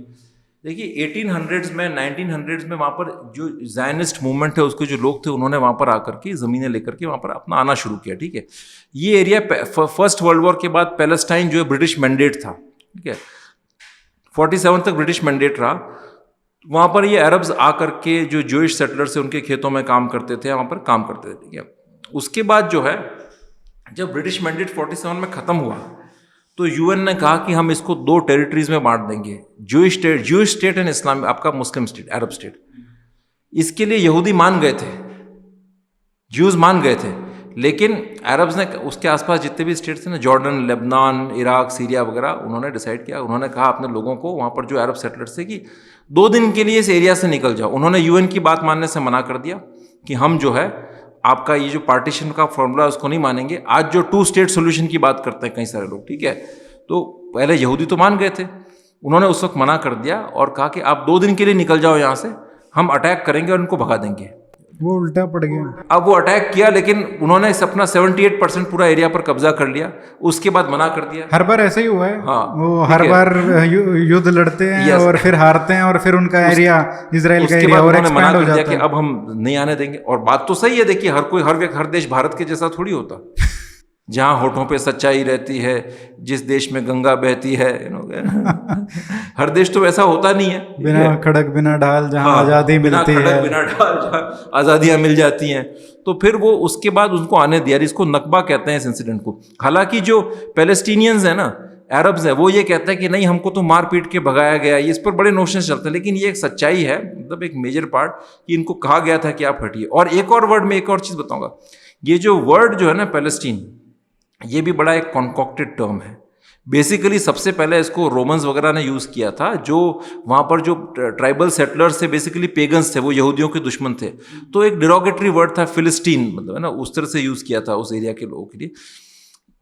देखिए 1800s में 1900s में वहाँ पर जो ज़ायनिस्ट मूवमेंट है उसके जो लोग थे, उन्होंने वहाँ पर आकर के ज़मीनें लेकर के वहाँ पर अपना आना शुरू किया, ठीक है। ये एरिया फर्स्ट वर्ल्ड वॉर के बाद पैलेस्टाइन जो है ब्रिटिश मैंडेट था, ठीक है, 47 तक ब्रिटिश मैंडेट रहा। वहाँ पर ये अरब्स आकर के जो जूइश सेटलर्स से उनके खेतों में काम करते थे, वहाँ पर काम करते थे, ठीक है। उसके बाद जो है, जब ब्रिटिश मैंडेट 47 में ख़त्म हुआ तो यूएन ने कहा कि हम इसको 2 टेरिटरीज में बांट देंगे, जूइश स्टेट एंड इस्लाम, आपका मुस्लिम स्टेट, अरब स्टेट। इसके लिए यहूदी मान गए थे, ज्यूज मान गए थे, लेकिन अरब्स ने, उसके आसपास जितने भी स्टेट थे ना, जॉर्डन, लेबनान, इराक, सीरिया वगैरह, उन्होंने डिसाइड किया, उन्होंने कहा अपने लोगों को वहाँ पर जो अरब सेटलर्स थे कि 2 दिन के लिए इस एरिया से निकल जाओ। उन्होंने यूएन की बात मानने से मना कर दिया कि हम जो है आपका ये जो पार्टीशन का फॉर्मूला उसको नहीं मानेंगे। आज जो 2 स्टेट सोल्यूशन की बात करते हैं कई सारे लोग, ठीक है, तो पहले यहूदी तो मान गए थे, उन्होंने उस वक्त मना कर दिया और कहा कि आप 2 दिन के लिए निकल जाओ यहाँ से, हम अटैक करेंगे और उनको भगा देंगे। वो उल्टा पड़ गया। अब वो अटैक किया, लेकिन उन्होंने अपना 78% पूरा एरिया पर कब्जा कर लिया, उसके बाद मना कर दिया। हर बार ऐसा ही हुआ है। हाँ, वो हर बार युद्ध लड़ते हैं और फिर हारते हैं और फिर उनका एरिया, इजराइल का एरिया और एक्सपैंड हो जाता है कि अब हम नहीं आने देंगे। और बात तो सही है, देखिए हर देश भारत के जैसा थोड़ी होता, जहाँ होठों पे सच्चाई रहती है, जिस देश में गंगा बहती है, हर देश तो वैसा होता नहीं है। बिना खड़क बिना ढाल, जहाँ आज़ादी मिलती है, बिना ढाल जहाँ आज़ादियाँ मिल जाती हैं। तो फिर वो उसके बाद उनको आने दिया, इसको नकबा कहते हैं इस इंसिडेंट को। हालांकि जो पैलेस्टीनियंस हैं ना, अरब्स हैं, वो ये कहते हैं कि नहीं, हमको तो मार पीट के भगाया गया, ये इस पर बड़े नोशंस चलते हैं, लेकिन ये एक सच्चाई है, मतलब एक मेजर पार्ट, कि इनको कहा गया था कि आप हटिए। और एक और वर्ड में एक और चीज़ बताऊँगा, ये जो वर्ड जो है ना पैलेस्टीन, ये भी बड़ा एक कॉन्कॉक्टेड टर्म है। बेसिकली सबसे पहले इसको रोमन्स वगैरह ने यूज़ किया था, जो वहाँ पर जो ट्राइबल सेटलर्स थे बेसिकली पेगन्स थे, वो यहूदियों के दुश्मन थे, तो एक डिरोगेटरी वर्ड था फिलिस्टीन, मतलब है ना, उस तरह से यूज़ किया था उस एरिया के लोगों के लिए।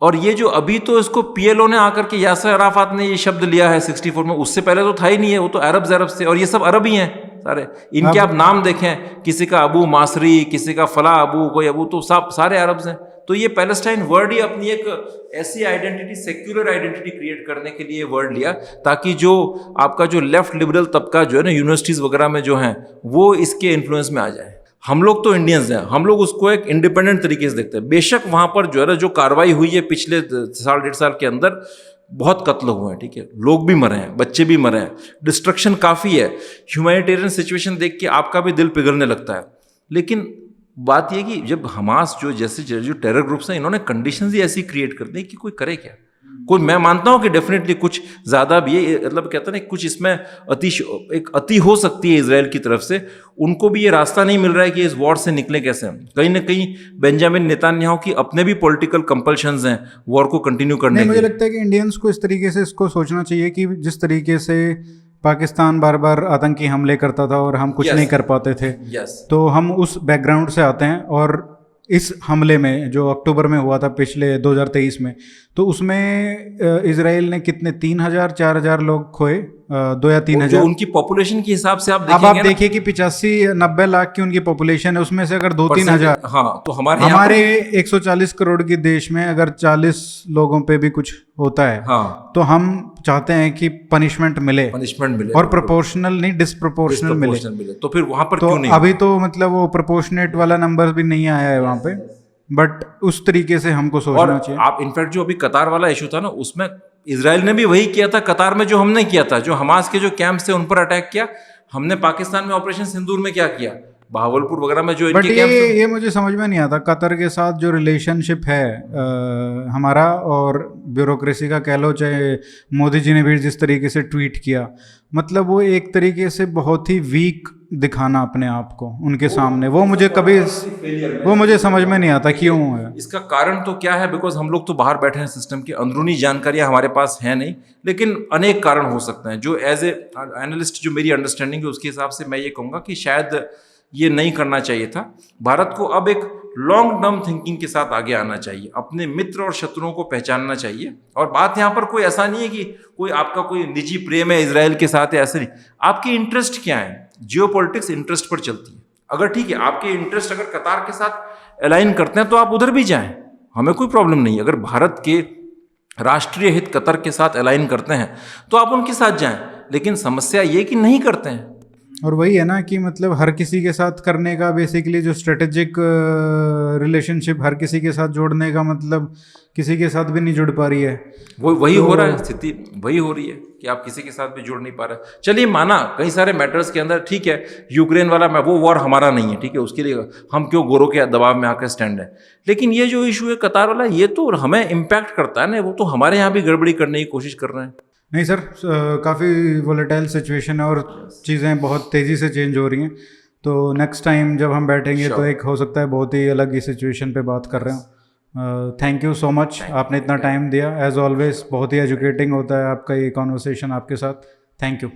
और ये जो अभी तो इसको पीएलओ ने आकर के, यासर अराफात ने ये शब्द लिया है 64 में, उससे पहले तो था ही नहीं है, वो तो अरब थे, और ये सब अरब ही हैं सारे। इनके आप नाम देखें, किसी का अबू मासरी, किसी का फला अबू, कोई अबू, तो सब सारे अरब्स हैं। तो ये पैलेस्टाइन वर्ड ही अपनी एक ऐसी आइडेंटिटी, सेक्युलर आइडेंटिटी क्रिएट करने के लिए वर्ड लिया, ताकि जो आपका जो लेफ्ट लिबरल तबका जो है ना यूनिवर्सिटीज वगैरह में जो है, वो इसके इन्फ्लुएंस में आ जाए। हम लोग तो इंडियंस हैं, हम लोग उसको एक इंडिपेंडेंट तरीके से देखते हैं। बेशक वहाँ पर जो है ना, जो कार्रवाई हुई है पिछले साल 1.5 साल के अंदर, बहुत कत्ल हुए हैं, ठीक है, लोग भी मरे हैं, बच्चे भी मरे हैं, डिस्ट्रक्शन काफ़ी है, ह्यूमैनिटेरियन सिचुएशन देख के आपका भी दिल पिघलने लगता है। लेकिन बात यह कि जब हमास जो जैसे जो टेरर ग्रुप्स हैं, इन्होंने कंडीशंस ही ऐसी क्रिएट कर दी कि कोई करे क्या। कोई, मैं मानता हूं कि डेफिनेटली कुछ ज़्यादा भी है, मतलब कहते हैं ना, कुछ इसमें अति हो सकती है इजराइल की तरफ से। उनको भी ये रास्ता नहीं मिल रहा है कि इस वॉर से निकले कैसे। कहीं ना कहीं बेंजामिन नेतन्याहू की अपने भी पॉलिटिकल कंपल्शंस हैं वॉर को कंटिन्यू करने के। मुझे लगता है कि इंडियंस को इस तरीके से इसको सोचना चाहिए कि जिस तरीके से पाकिस्तान बार बार आतंकी हमले करता था और हम कुछ नहीं कर पाते थे, तो हम उस बैकग्राउंड से आते हैं। और इस हमले में जो अक्टूबर में हुआ था पिछले 2023 में, तो उसमें इजराइल ने कितने 3,000-4,000 लोग खोए, 2 या 3,000। उनकी पॉपुलेशन के हिसाब से अब आप देखिए कि 85-90 लाख की उनकी पॉपुलेशन है, उसमें से अगर 2-3 हज़ार, हाँ, तो हमारे 140 करोड़ के देश में अगर 40 लोगों पे भी कुछ होता है, हाँ, तो हम चाहते हैं कि पनिशमेंट मिले और प्रोपोर्शनल नहीं, डिसप्रोपोर्शनल मिले। तो फिर वहां पर तो क्यों नहीं? अभी तो मतलब वो प्रोपोर्शनेट वाला नंबर भी नहीं आया है वहां पे, बट उस तरीके से हमको सोचना चाहिए। आप इनफैक्ट जो अभी कतार वाला इशू था ना, उसमें इजराइल ने भी वही किया था कतार में जो हमने किया था, जो हमास के जो कैंप्स थे उन पर अटैक किया हमने। पाकिस्तान में ऑपरेशन सिंदूर में क्या किया, बहावलपुर वगैरह में जो इनके कैंप्स। ये मुझे समझ में नहीं आता, कतर के साथ जो रिलेशनशिप है हमारा और ब्यूरोक्रेसी का, कह लो, चाहे मोदी जी ने भी जिस तरीके से ट्वीट किया, मतलब वो एक तरीके से बहुत ही वीक दिखाना अपने आप को उनके सामने, वो मुझे समझ में नहीं आता क्यों है। इसका कारण तो क्या है, बिकॉज हम लोग तो बाहर बैठे हैं, सिस्टम की अंदरूनी जानकारियां हमारे पास है नहीं, लेकिन अनेक कारण हो सकते हैं। जो एज ए एनालिस्ट जो मेरी अंडरस्टैंडिंग है उसके हिसाब से मैं ये कहूँगा कि शायद ये नहीं करना चाहिए था। भारत को अब एक लॉन्ग टर्म थिंकिंग के साथ आगे आना चाहिए, अपने मित्र और शत्रुओं को पहचानना चाहिए। और बात यहाँ पर कोई ऐसा नहीं है कि कोई आपका कोई निजी प्रेम है इसराइल के साथ, है ऐसे नहीं। आपके इंटरेस्ट क्या है, जियोपॉलिटिक्स इंटरेस्ट पर चलती है। अगर ठीक है आपके इंटरेस्ट अगर कतार के साथ अलाइन करते हैं तो आप उधर भी जाएं, हमें कोई प्रॉब्लम नहीं। अगर भारत के राष्ट्रीय हित कतर के साथ अलाइन करते हैं तो आप उनके साथ जाएं, लेकिन समस्या ये कि नहीं करते हैं। और वही है ना कि मतलब हर किसी के साथ करने का, बेसिकली जो स्ट्रेटेजिक रिलेशनशिप हर किसी के साथ जोड़ने का, मतलब किसी के साथ भी नहीं जुड़ पा रही है। वही हो रहा है, स्थिति वही हो रही है कि आप किसी के साथ भी जुड़ नहीं पा रहे। चलिए माना कई सारे मैटर्स के अंदर, ठीक है, यूक्रेन वाला वो वॉर हमारा नहीं है, ठीक है, उसके लिए हम क्यों गोरों के दबाव में आकर स्टैंड है। लेकिन ये जो इशू है कतार वाला, ये तो हमें इम्पैक्ट करता है ना, वो तो हमारे यहाँ भी गड़बड़ी करने की कोशिश कर रहे हैं। नहीं सर, काफ़ी वोलेटाइल सिचुएशन है और चीज़ें बहुत तेज़ी से चेंज हो रही हैं। तो नेक्स्ट टाइम जब हम बैठेंगे तो एक हो सकता है बहुत ही अलग ही सिचुएशन पे बात कर रहे हो। थैंक यू सो मच, आपने इतना टाइम दिया। एज ऑलवेज बहुत ही एजुकेटिंग होता है आपका ये कॉन्वर्सेशन आपके साथ। Thank you.